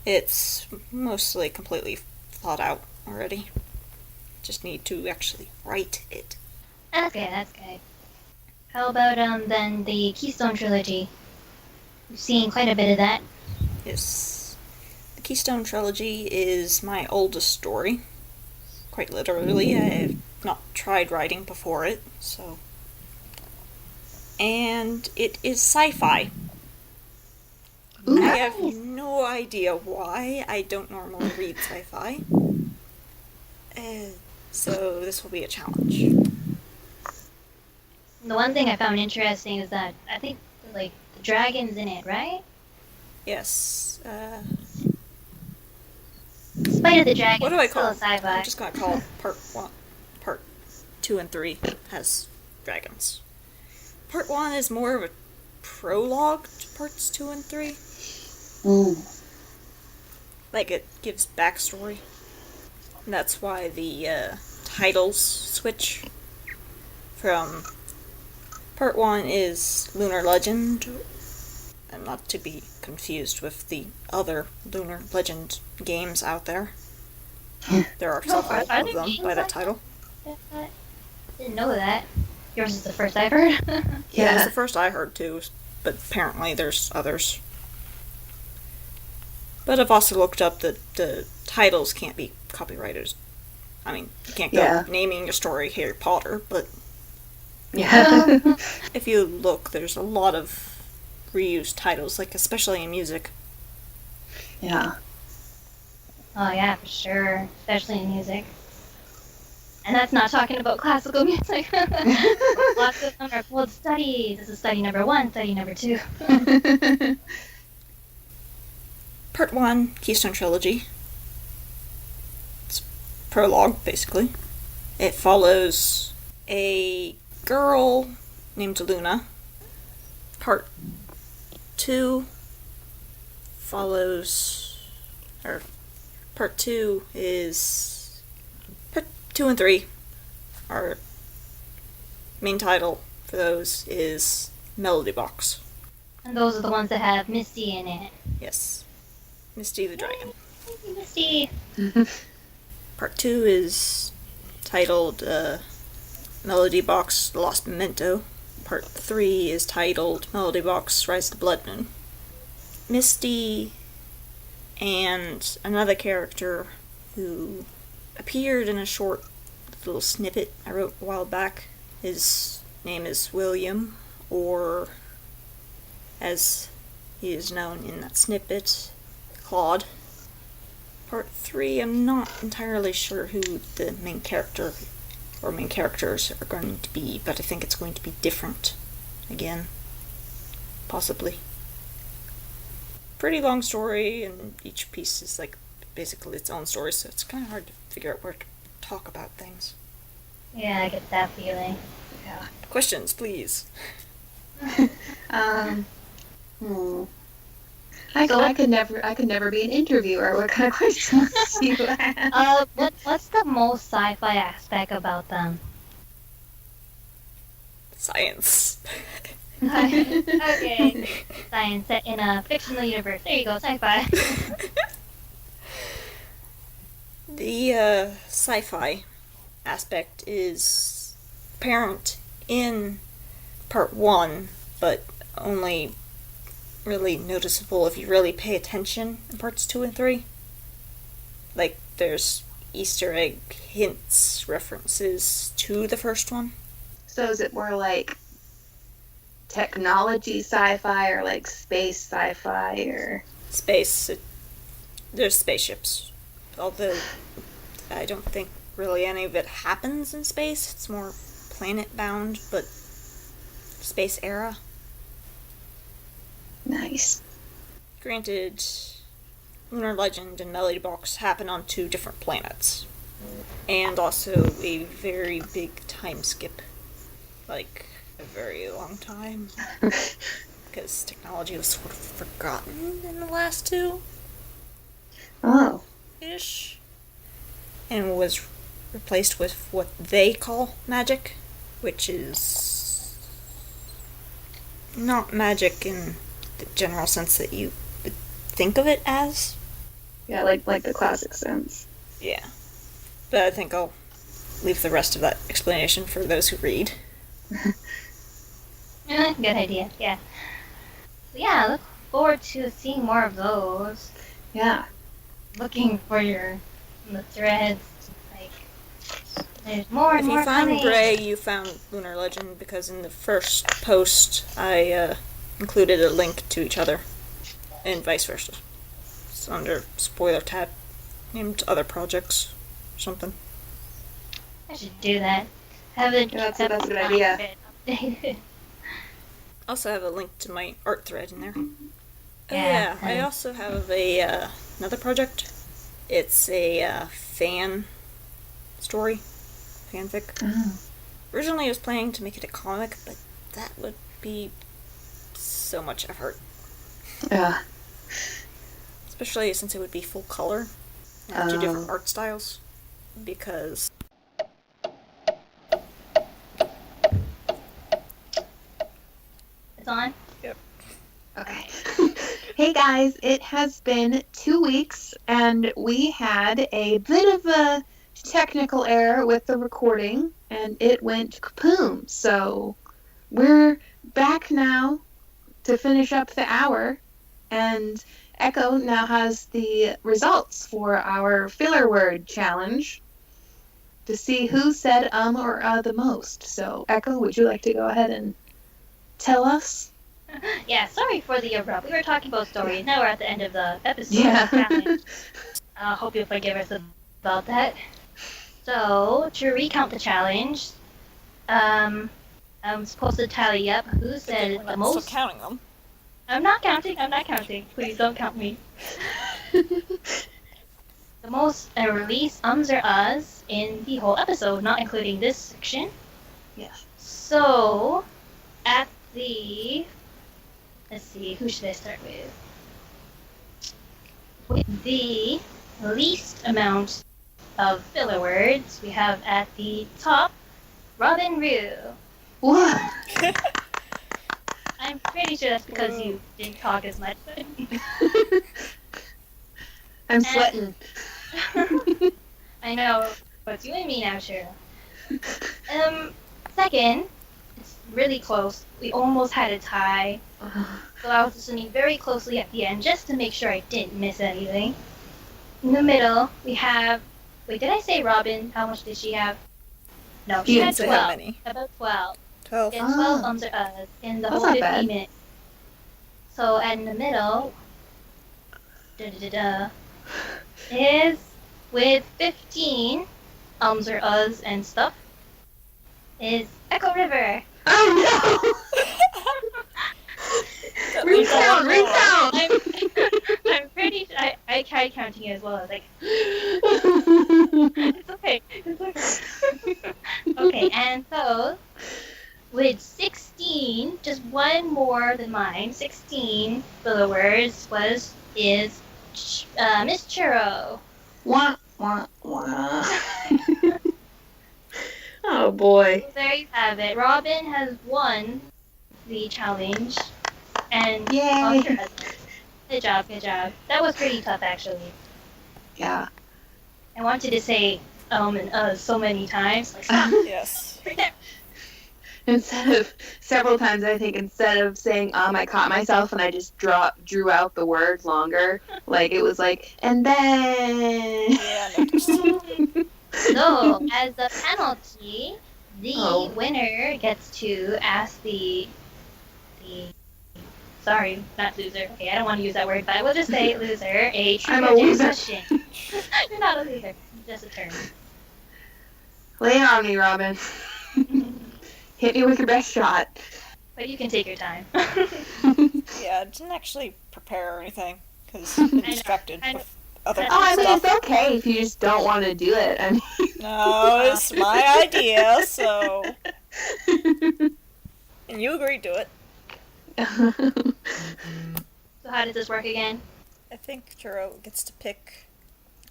it's mostly completely thought out already. Just need to actually write it. that's good. That's good. How about then the Keystone trilogy? We've seen quite a bit of that. Yes. The Keystone Trilogy is my oldest story. Quite literally. I have not tried writing before it, so... And it is sci-fi. Ooh. I have no idea why. I don't normally read sci-fi. So this will be a challenge. The one thing I found interesting is that I think like the dragons in it, right? Yes. Spite of the Dragon, What do I still call a them? sci-fi. I'm just gonna call part 1. Part 2 and 3 has dragons. Part 1 is more of a prologue to parts 2 and 3. Ooh. Like, it gives backstory. And that's why the titles switch from part 1 is Lunar Legend, and not to be confused with the other Lunar Legend games out there. There are several are of there them games by that like title. I didn't know that. Yours is the first I've heard. Yeah, it was the first I heard too, but apparently there's others. But I've also looked up that the titles can't be copyrighted. I mean, you can't go naming your story Harry Potter, but Yeah. if you look, there's a lot of reused titles, like especially in music. Yeah. Oh yeah, for sure. Especially in music. And that's not talking about classical music. Lots of them are called studies. This is study number 1, study number 2. Part 1, Keystone Trilogy. It's prologue, basically. It follows a girl named Luna. Part 2 follows... or Part 2 is... Part 2 and 3 are... main title for those is Melody Box. And those are the ones that have Misty in it. Yes. Misty the Dragon. Yay, Misty! Part 2 is titled Melody Box The Lost Memento. Part 3 is titled Melody Box Rise of the Blood Moon. Misty and another character who appeared in a short little snippet I wrote a while back. His name is William, or as he is known in that snippet, Claude. Part 3, I'm not entirely sure who the main character or main characters are going to be, but I think it's going to be different again. Possibly. Pretty long story, and each piece is like basically its own story, so it's kind of hard to figure out where to talk about things. Yeah, I get that feeling. Yeah. Questions, please. I could never be an interviewer. What kind of questions do you have? What's the most sci-fi aspect about them? Science. Okay. Science set in a fictional universe. There you go, sci-fi. The sci-fi aspect is apparent in part 1, but only really noticeable if you really pay attention in parts 2 and 3. Like, there's Easter egg hints, references to the first one. So is it more like technology sci-fi or like space sci-fi or... Space. There's spaceships. Although I don't think really any of it happens in space. It's more planet-bound, but space era. Nice. Granted, Lunar Legend and Melody Box happen on 2 different planets. And also a very big time skip. Like, a very long time. Because technology was sort of forgotten in the last 2. Oh. Ish. And was replaced with what they call magic, which is not magic in the general sense that you would think of it as. Yeah, like the classic sense. Yeah. But I think I'll leave the rest of that explanation for those who read. Good idea, yeah. So yeah, look forward to seeing more of those. Yeah. Looking for the threads, like, there's more and If more you found coming. Gray, you found Lunar Legend, because in the first post I included a link to each other, and vice versa. It's under spoiler tab, named Other Projects, or something. I should do that. Haven't Yeah, that's a kept good up idea. on it updated. Also have a link to my art thread in there. Oh Yeah, yeah, I also have another project. It's a fan story, fanfic. Oh. Originally I was planning to make it a comic, but that would be so much effort. Yeah. Especially since it would be full color and two different art styles. Because It's on. yep. Okay. Hey guys, it has been 2 weeks and we had a bit of a technical error with the recording and it went kapoom. So we're back now to finish up the hour and Echo now has the results for our filler word challenge to see who said or the most. So Echo, would you like to go ahead and tell us? Yeah, sorry for the abrupt. We were talking about stories. Now we're at the end of the episode. Yeah. Challenge. I hope you'll forgive us about that. So, to recount the challenge, I'm supposed to tally up who said We're the not still most. counting them. I'm not counting. Please don't count me. The most released ums or uhs in the whole episode, not including this section. Yes. So, at the... Let's see, who should I start with? With the least amount of filler words, we have at the top, Robin Rue. What? I'm pretty sure that's because you didn't talk as much. I'm sweating. I know, but it's you and me now, Cheryl. Second, it's really close. We almost had a tie. So I was listening very closely at the end just to make sure I didn't miss anything. In the middle, we have... Wait, did I say Robin? How much did she have? No, she You had didn't say 12. how many. About 12. 12. She had 12 ums or uhs in the That's whole not 50 bad. minutes. So, in the middle, is with 15 ums or uhs and stuff, is Echo River. Oh no! Recount! I'm pretty sure I tried counting it as well. I was like, it's okay. Okay, and so with 16, just one more than mine, 16 filler words is Miss Churro. Wah, wah, wah. Oh boy. So there you have it. Robin has won the challenge, and Yay. Oscar has. Good job. That was pretty tough, actually. Yeah. I wanted to say and so many times. Like, stop. Yes. Several times I think instead of saying I caught myself and I just drew out the word longer. Like it was like, and then. Yeah, I noticed. So, as a penalty, the winner gets to ask the sorry, not loser. Okay, I don't want to use that word, but I will just say loser a I'm a trivia loser. question. You're not a loser. Just a term. Lay it on me, Robin. Hit me with your best shot. But you can take your time. Yeah, I didn't actually prepare or anything because I've been distracted I know. with other Oh, I mean, stuff. it's okay if you just don't want to do it. I mean... No, it's my idea, so. And you agreed to it. So how does this work again? I think Churro gets to pick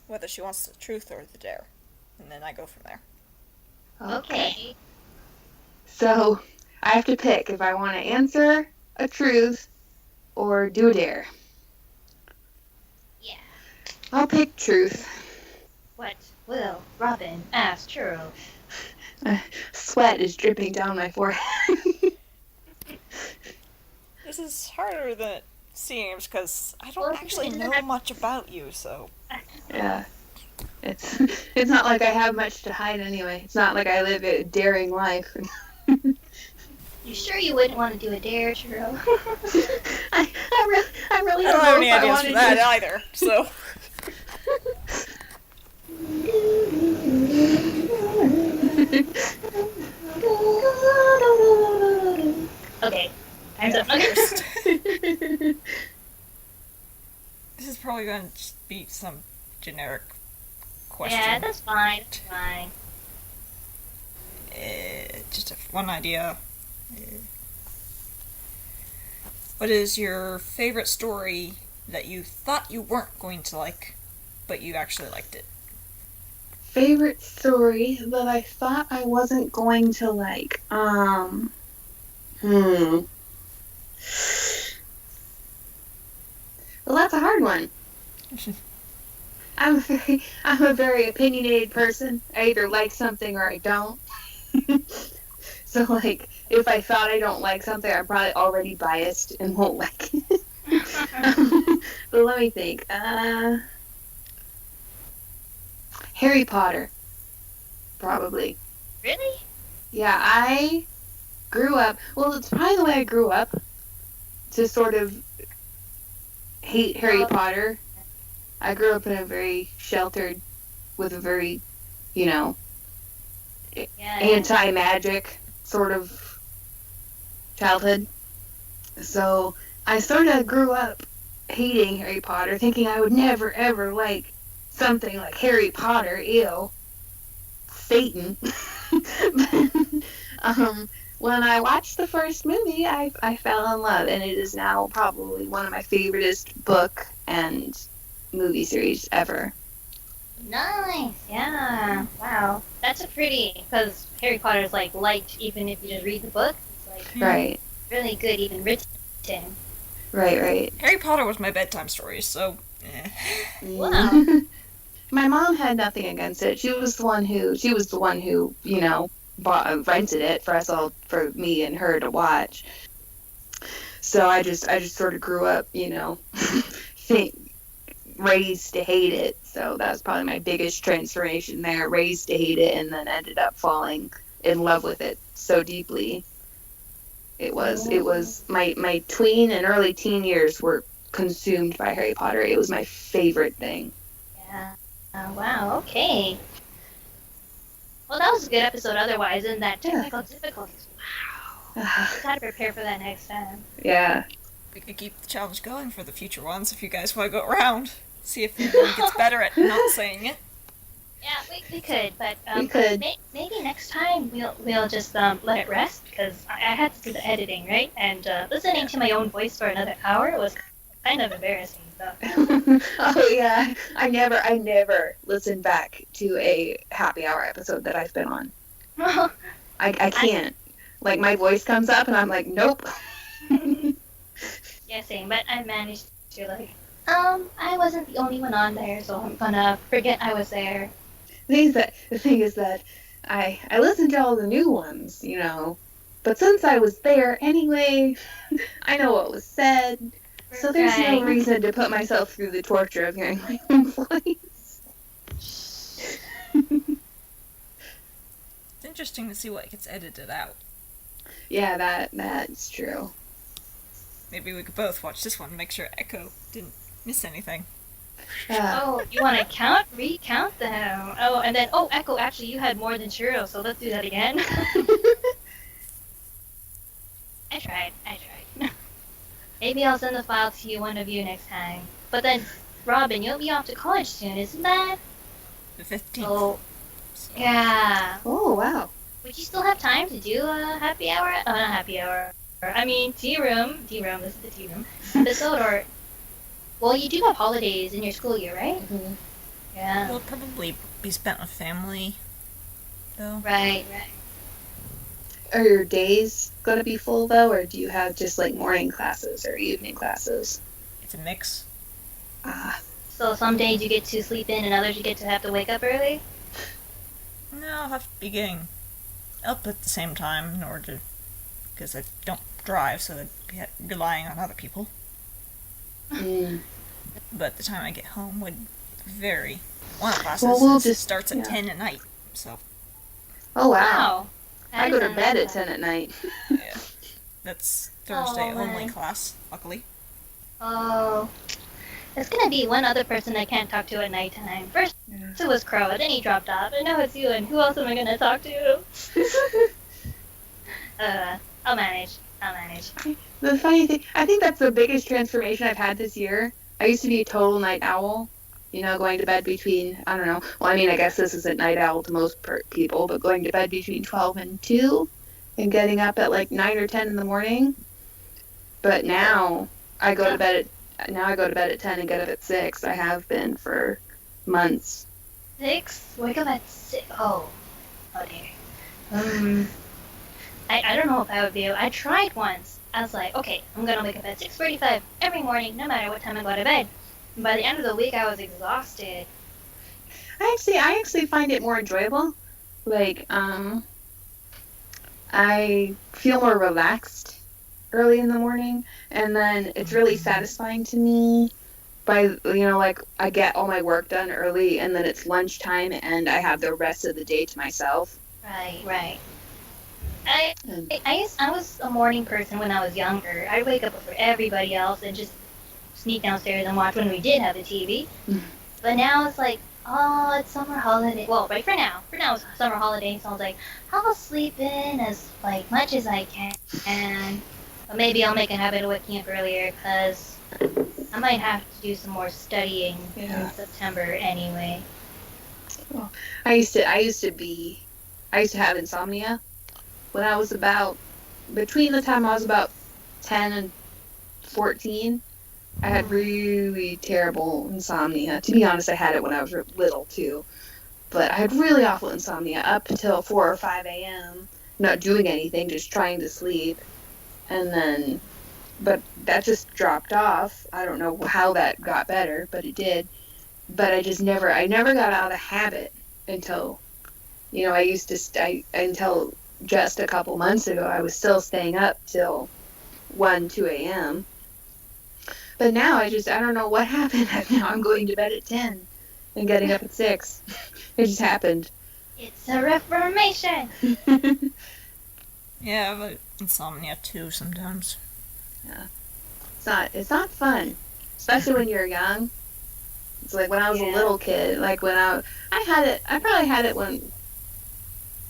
whether she wants the truth or the dare. And then I go from there. Okay. So, I have to pick if I want to answer a truth or do a dare. Yeah. I'll pick truth. What will Robin ask Churro? Sweat is dripping down my forehead. This is harder than it seems because I don't Well, actually isn't know that- much about you, so. Yeah. It's not like I have much to hide anyway. It's not like I live a daring life. You sure you wouldn't want to do a dare, Churro? I really I don't don't have know any if I ideas want for to that do. either, so. Okay, I'm probably going to just be some generic question. Yeah, that's fine. That's fine. Just one idea. What is your favorite story that you thought you weren't going to like, but you actually liked it? Favorite story that I thought I wasn't going to like. Well, that's a hard one. I'm a very opinionated person. I either like something or I don't. So, like, if I thought I don't like something, I'm probably already biased and won't like it. But let me think. Harry Potter. Probably. Really? Yeah, I grew up. Well, it's probably the way I grew up to sort of hate Harry Potter. I grew up in a very sheltered, with a very, anti-magic sort of childhood. So I sort of grew up hating Harry Potter, thinking I would never ever like something like Harry Potter. Ew, Satan. When I watched the first movie, I fell in love, and it is now probably one of my favoriteest book and movie series ever. Nice. Yeah. Wow. That's a pretty, because Harry Potter is like light, even if you just read the book. It's like Right. really good, even written. Right. Harry Potter was my bedtime story, so Wow. My mom had nothing against it. She was the one who rented it for us all, for me and her to watch. So I just sort of grew up, raised to hate it. So that was probably my biggest transformation there. Raised to hate it, and then ended up falling in love with it so deeply. It was my tween and early teen years were consumed by Harry Potter. It was my favorite thing. Yeah. Wow. Okay. Well, that was a good episode. Otherwise, and that technical difficulties. Wow. Gotta prepare for that next time. Yeah. we could keep the challenge going for the future ones if you guys want to go around. See if anyone gets better at not saying it. Yeah, we could, but We could. Maybe next time we'll just let it rest, because I had to do the editing, right? And listening to my own voice for another hour was kind of embarrassing. So. Oh yeah, I never listen back to a happy hour episode that I've been on. I can't. Like, my voice comes up and I'm like, nope. Yeah, same. But I managed to I wasn't the only one on there, so I'm gonna forget I was there. The thing is that I listened to all the new ones, but since I was there anyway, I know what was said, so there's no Right. reason to put myself through the torture of hearing my own voice. It's interesting to see what gets edited out. Yeah, that's true. Maybe we could both watch this one and make sure Echo didn't miss anything. Oh, you want to recount them? Oh, and then Echo, actually, you had more than Churro, so let's do that again. I tried. Maybe I'll send the file to you, one of you, next time. But then, Robin, you'll be off to college soon, isn't that? The 15th. Oh, So- yeah. Oh, wow. Would you still have time to do a happy hour? Not happy hour. I mean, tea room. This is the tea room episode, or... Well, you do have holidays in your school year, right? Mhm. Yeah. It'll probably be spent with family, though. Right. Are your days going to be full, though, or do you have just, morning classes or evening classes? It's a mix. Ah, So some days you get to sleep in, and others you get to have to wake up early? No, I'll have to be getting up at the same time in order to... because I don't drive, so I'd be relying on other people. mm. But the time I get home would vary. One of the classes Well, we'll just- starts at yeah. 10 at night, so Oh, wow. That I go is to a bed nice at 10 at night. yeah. That's Thursday Oh, only man. class, luckily. Oh. There's gonna be one other person I can't talk to at nighttime. First it was Crow, then he dropped off, and now it's you, and who else am I gonna talk to? I'll manage. The funny thing, I think that's the biggest transformation I've had this year. I used to be a total night owl. Going to bed between, I don't know. Well, I mean, I guess this isn't night owl to most people, but going to bed between 12 and 2 and getting up at like 9 or 10 in the morning. But now I go to bed at 10 and get up at 6. I have been for months. 6? Wake up at 6. Oh dear. I don't know if I would be able. I tried once. I was like, okay, I'm gonna wake up at 6:45 every morning, no matter what time I go to bed. And by the end of the week, I was exhausted. I actually find it more enjoyable. Like, I feel more relaxed early in the morning, and then it's really satisfying to me by, like, I get all my work done early, and then it's lunchtime, and I have the rest of the day to myself. Right. I was a morning person when I was younger. I'd wake up before everybody else and just sneak downstairs and watch when we did have the TV. But now it's like, oh, it's summer holiday. Well, right for now it's summer holiday, so I was like, I'll sleep in as much as I can. But maybe I'll make a habit of waking up earlier because I might have to do some more studying in September anyway. Well, I used to have insomnia when I was between the time I was about 10 and 14. I had really terrible insomnia. To be honest, I had it when I was little too. But I had really awful insomnia up until 4 or 5 a.m. Not doing anything, just trying to sleep. But that just dropped off. I don't know how that got better, but it did. But I never got out of the habit until, until just a couple months ago, I was still staying up till 1, 2 a.m. But now I don't know what happened. Now I'm going to bed at 10 and getting up at 6. It just happened. It's a reformation. Yeah, I have insomnia too sometimes. Yeah. It's not fun. Especially when you're young. It's like when I was a little kid, like when I probably had it when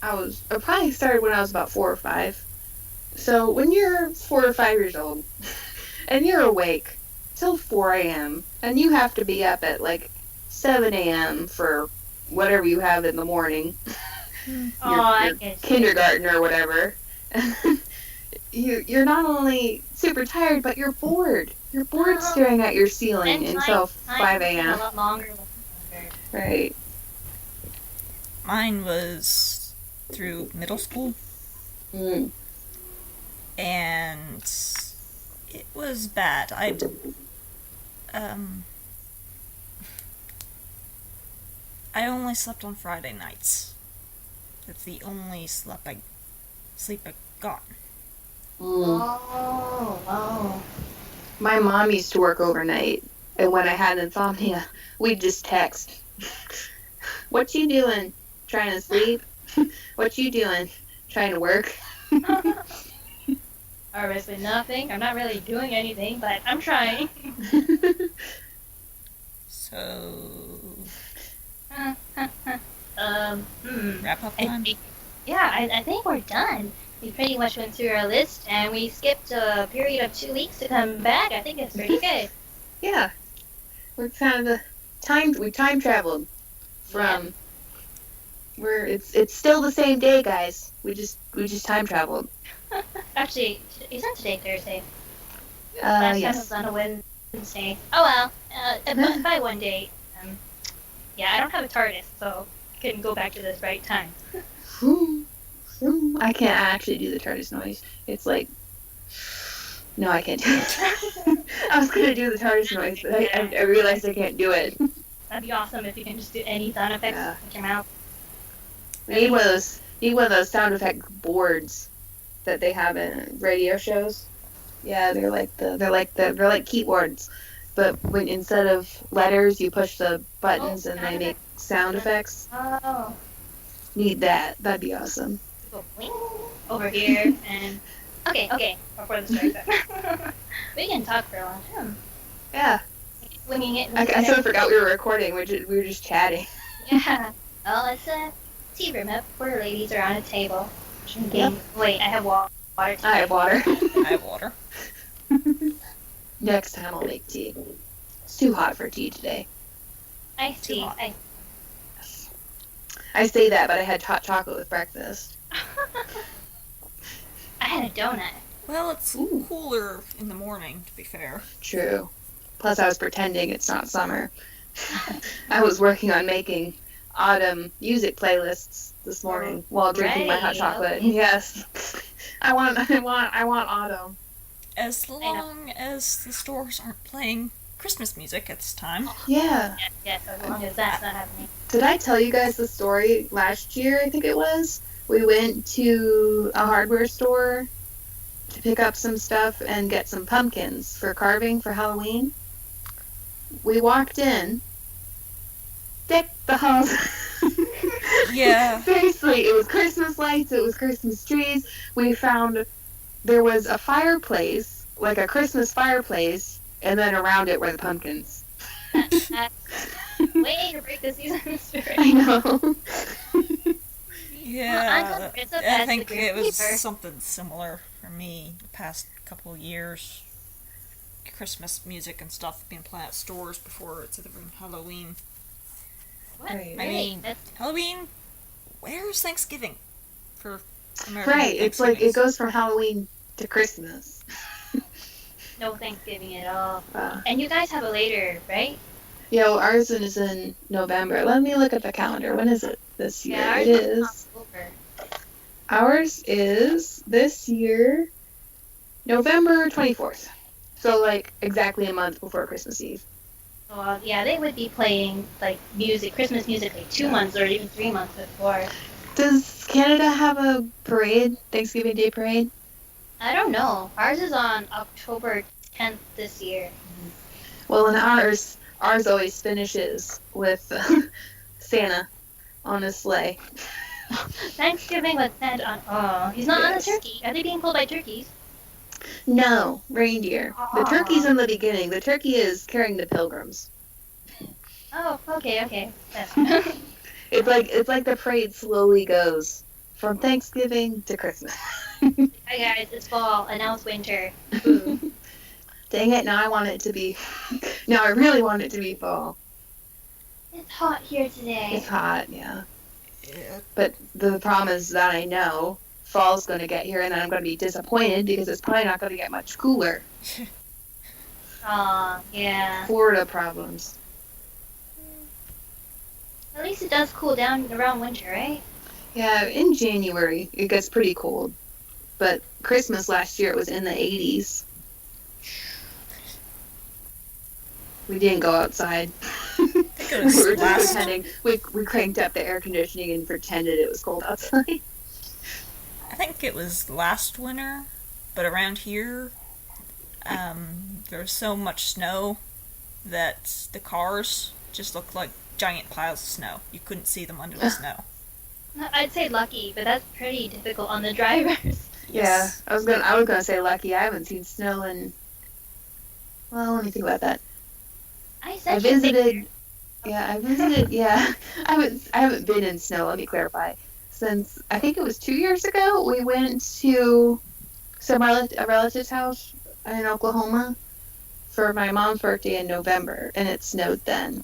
I probably started when I was about 4 or 5. So when you're 4 or 5 years old and you're awake till 4 a.m. and you have to be up at like 7 a.m. for whatever you have in the morning, your kindergarten or whatever, you're not only super tired, but you're bored. You're bored staring at your ceiling until 5 a.m. A lot longer. Right. Mine was through middle school. And it was bad. I only slept on Friday nights. That's the only sleep I got. Oh. My mom used to work overnight, and when I had insomnia, we'd just text. What you doing? Trying to sleep? What you doing? Trying to work? Obviously nothing. I'm not really doing anything, but I'm trying. So... Wrap up time? I think we're done. We pretty much went through our list, and we skipped a period of 2 weeks to come back. I think it's pretty good. Yeah. We're kind of we time traveled from it's still the same day, guys. We just time traveled. Actually, isn't today Thursday? Yes. Time was on a Wednesday. Oh well. By one day. I don't have a TARDIS, so I couldn't go back to this right time. I can't actually do the TARDIS noise. It's like, no, I can't do it. I was gonna do the TARDIS noise, but I realized I can't do it. That'd be awesome if you can just do any sound effects with your mouth. We need one of those sound effect boards that they have in radio shows. Yeah, they're like keyboards, but when instead of letters you push the buttons and they make sound effects. Oh. Need that. That'd be awesome. Go over here and okay. Before the story starts. We can talk for a long time. Yeah. Winging it. I sort of forgot we were recording. We were just chatting. Yeah. Well, it's a tea room up where ladies are on a table drinking. Yep. Wait, I have water. Today. I have water. I have water. Next time I'll make tea. It's too hot for tea today. I see. hot. I say that, but I had hot chocolate with breakfast. I had a donut. Well, it's cooler in the morning, to be fair. True. Plus, I was pretending it's not summer. I was working on making autumn music playlists this morning while drinking my hot Right, chocolate. okay. Yes. I want autumn. As long as the stores aren't playing Christmas music at this time. Yeah. Yes, as long as that's not happening. Did I tell you guys the story last year? I think it was. We went to a hardware store to pick up some stuff and get some pumpkins for carving for Halloween. We walked in. Deck the halls. Yeah. Seriously, it was Christmas lights, it was Christmas trees. We found there was a fireplace, like a Christmas fireplace, and then around it were the pumpkins. That's way to break the season spirit. I know. Yeah. It's a I bad think secret it was keeper. something similar for me the past couple of years. Christmas music and stuff being played at stores before it's even Halloween. What? Right. I mean, That's- Halloween, where's Thanksgiving? For American Right, it's like it Thanksgivings? goes from Halloween to Christmas. no Thanksgiving at all. Uh, And you guys have a later, right? yeah, well, ours is in November. Let me look at the calendar. When is it this year? Yeah, ours It is is. October. Ours is this year, November 24th. So, like, exactly a month before Christmas Eve. Well, yeah, they would be playing like music, Christmas music, like 2 months or even 3 months before. Does Canada have a parade, Thanksgiving Day parade? I don't know. Ours is on October 10th this year. Well, in ours always finishes with Santa on a sleigh. Thanksgiving was sent on. Oh, he's not on a Yes. turkey. Are they being pulled by turkeys? No, reindeer. The turkey's in the beginning. The turkey is carrying the pilgrims. Oh, okay. That's It's like the parade slowly goes from Thanksgiving to Christmas. Hi guys, it's fall and now it's winter. Ooh. Dang it! Now I want it to be. Now I really want it to be fall. It's hot here today. It's hot, yeah. Yeah. But the problem is that I know fall's going to get here, and then I'm going to be disappointed because it's probably not going to get much cooler. Aw, yeah. Florida problems. At least it does cool down around winter, right? Yeah, in January it gets pretty cold, but Christmas last year it was in the 80s. We didn't go outside. I think it We was were just last. pretending. We cranked up the air conditioning and pretended it was cold outside. I think it was last winter, but around here, there was so much snow that the cars just looked like giant piles of snow. You couldn't see them under the snow. I'd say lucky, but that's pretty difficult on the drivers. Yeah, I was gonna say lucky. I haven't seen snow in. Well, let me think about that. I I said visited. Yeah, I visited. Yeah, I haven't been in snow. Let me clarify. Since I think it was 2 years ago, we went to a relative's house in Oklahoma for my mom's birthday in November, and it snowed then.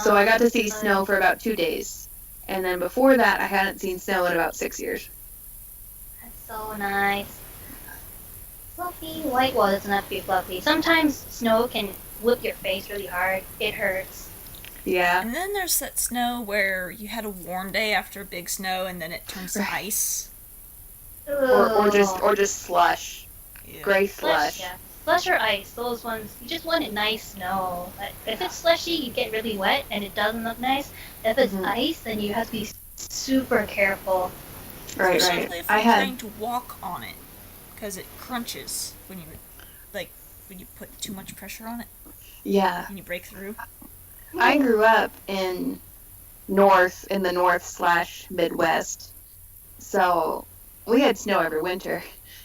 So I got to see snow for about 2 days, and then before that, I hadn't seen snow in about 6 years. That's so nice. Fluffy white. Well, it doesn't have to be fluffy. Sometimes snow can whip your face really hard. It hurts. Yeah. And then there's that snow where you had a warm day after a big snow and then it turns to Right. ice. Or just slush, Yeah. gray slush. Yeah. Slush or ice, those ones, you just want it nice snow. Like, if it's slushy, you get really wet and it doesn't look nice. If it's Mhm. ice, then you have to be super careful. Right, Especially right. if I you're had. trying to walk on it, because it crunches when you put too much pressure on it Yeah. and you break through. I grew up in the north/Midwest, so we had snow every winter.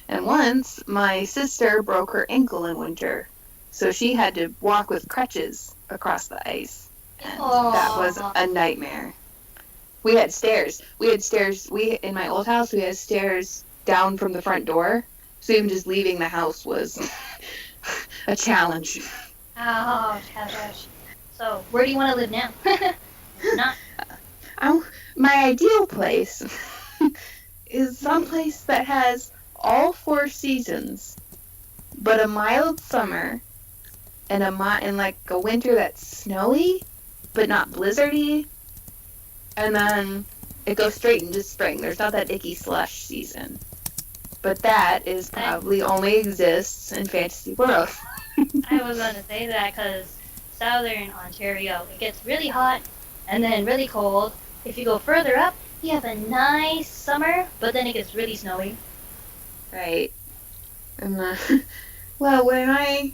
And once my sister broke her ankle in winter, so she had to walk with crutches across the ice, and that was a nightmare. We had stairs. In my old house, we had stairs down from the front door, so even just leaving the house was a challenge. Ouch, ouch, ouch. So, where do you want to live now? Not. My ideal place is someplace that has all 4 seasons, but a mild summer and like a winter that's snowy, but not blizzardy, and then it goes straight into spring. There's not that icky slush season, but that is probably only exists in Fantasy World. I was going to say that because southern Ontario, it gets really hot and then really cold. If you go further up, you have a nice summer, but then it gets really snowy. Right. And well, when I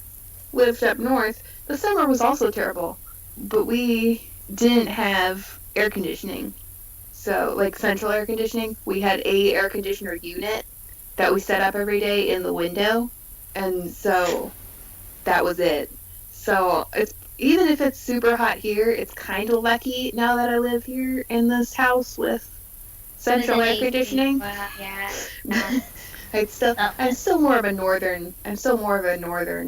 lived up north, the summer was also terrible, but we didn't have air conditioning. So, like central air conditioning, we had a air conditioner unit that we set up every day in the window, and so that was it. So, it's even if it's super hot here, it's kind of lucky now that I live here in this house with central air conditioning. Yeah. I'm still more of a northern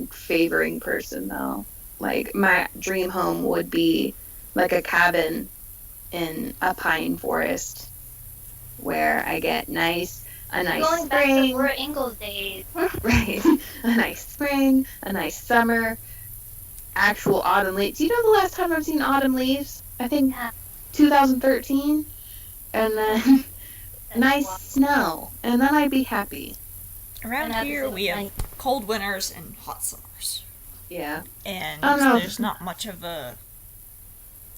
favoring person though. Like my dream home would be like a cabin in a pine forest where I get a nice Going spring. back to Laura Ingalls days. Right. A nice spring, a nice summer, actual autumn leaves. Do you know the last time I've seen autumn leaves? I think 2013. And then nice snow. And then I'd be happy. Around here, we have cold winters and hot summers. Yeah. And there's not much of a...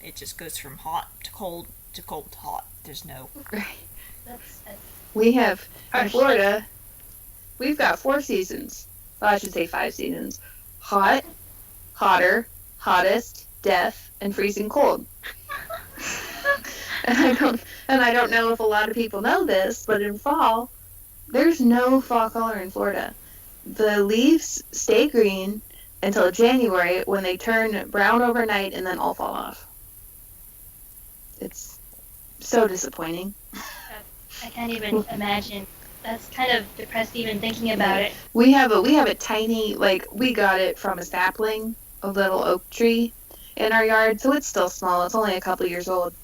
It just goes from hot to cold to hot. There's no... Right. That's We have, in Florida, we've got 4 seasons. Well, I should say 5 seasons. Hot, hotter, hottest, death, and freezing cold. And I don't know if a lot of people know this, but in fall, there's no fall color in Florida. The leaves stay green until January when they turn brown overnight and then all fall off. It's so disappointing. I can't even imagine. That's kind of depressed even thinking about it. We have a tiny, we got it from a sapling, a little oak tree in our yard, so it's still small. It's only a couple years old.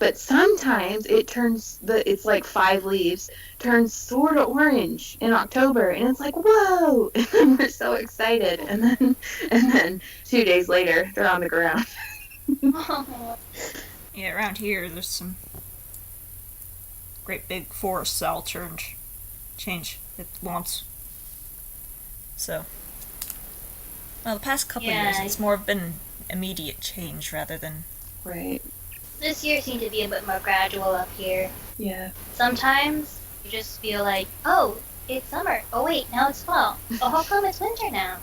But sometimes it's like 5 leaves, turns sort of orange in October, and it's like, whoa! And we're so excited. And then 2 days later, they're on the ground. Yeah, around here, there's some great big forests that'll change at once. So, well, the past couple years, it's more been immediate change rather than... Right. This year seemed to be a bit more gradual up here. Yeah. Sometimes you just feel like, oh, it's summer. Oh wait, now it's fall. Oh, how come it's winter now?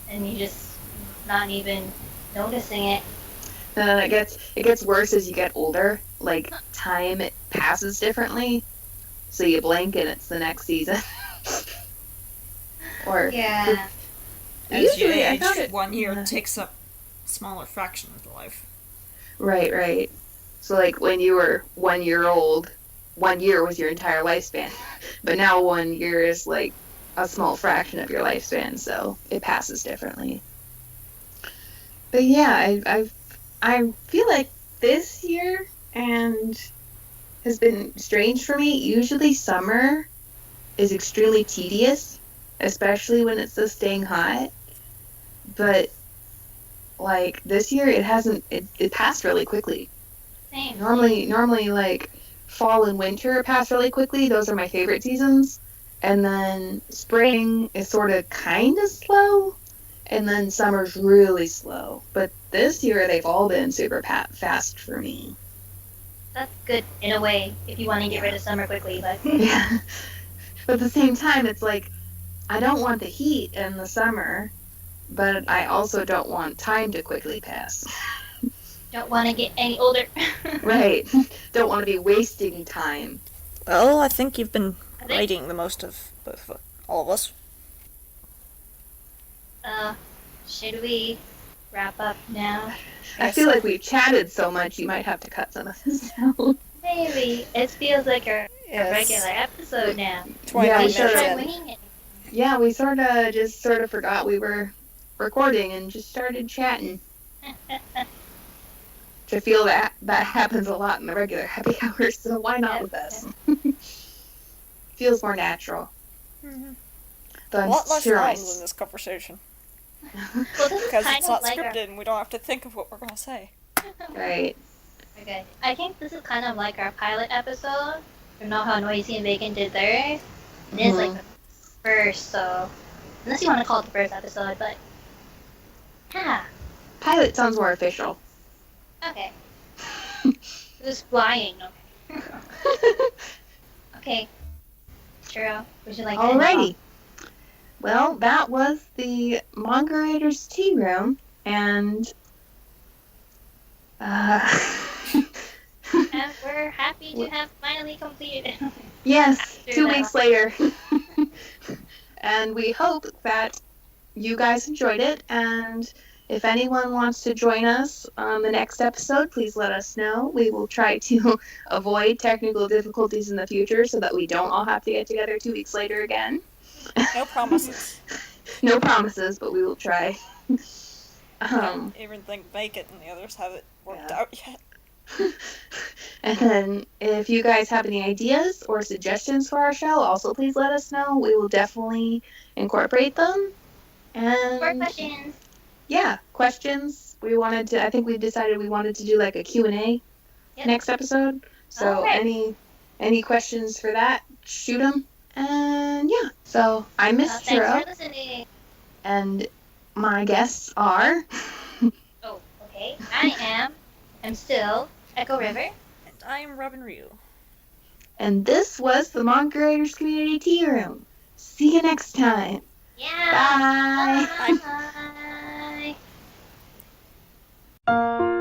And you just not even noticing it. And then it gets worse as you get older. Like, time, it passes differently. So you blink and it's the next season. Or yeah. As you age, 1 year takes up a smaller fraction of the life. Right. So, like, when you were 1 year old, 1 year was your entire lifespan. But now 1 year is, like, a small fraction of your lifespan, so it passes differently. But yeah, I feel like this year has been strange for me. Usually summer is extremely tedious, especially when it's so staying hot. But, like, this year it passed really quickly. Same. Normally, like, fall and winter pass really quickly. Those are my favorite seasons. And then spring is sort of kind of slow. And then summer's really slow. But this year, they've all been super fast for me. That's good in a way if you want to get rid of summer quickly, but Yeah. But at the same time, it's like, I don't want the heat in the summer, but I also don't want time to quickly pass. don't want to get any older. Right. Don't want to be wasting time. Well, I think you've been writing the most of both all of us. Should we wrap up now? I feel like we've chatted so much, you might have to cut some of this out. Maybe. It feels like a regular episode now. Yeah, We should try winging it. Yeah, we sort of forgot we were recording and just started chatting. Which I feel that happens a lot in the regular happy hours, so why not with us? Feels more natural. Mm-hmm. But A lot less sure lines in this conversation. Well, this is Because kind it's of not like scripted and we don't have to think of what we're going to say. Right. Okay. I think this is kind of like our pilot episode. You know how Noisy and Bacon did theirs? It is like the first, so... Unless you want to call it the first episode, but... Yeah. Pilot sounds more official. Okay. Who's flying? Okay. Okay. Churro, would you like to end it Alrighty. Well, that was the Manga Raiders Tea Room, and off? And we're happy to have finally completed it. yes, After 2 that. weeks later. And we hope that you guys enjoyed it, and if anyone wants to join us on the next episode, please let us know. We will try to avoid technical difficulties in the future so that we don't all have to get together 2 weeks later again. No promises. No promises, but we will try. I don't even think Bacon and the others have it worked out yet. And then if you guys have any ideas or suggestions for our show, also please let us know. We will definitely incorporate them. And More questions. yeah, questions. I think we decided we wanted to do like a Q&A next episode. So Alright. any questions for that, shoot them. And yeah, so I'm Miss Thanks Churro, for listening. and my guests are... Oh, okay. I'm still Echo River. And I am Robin Ryu. And this was the Manga Raiders Community Tea Room. See you next time. Yeah. Bye. Bye.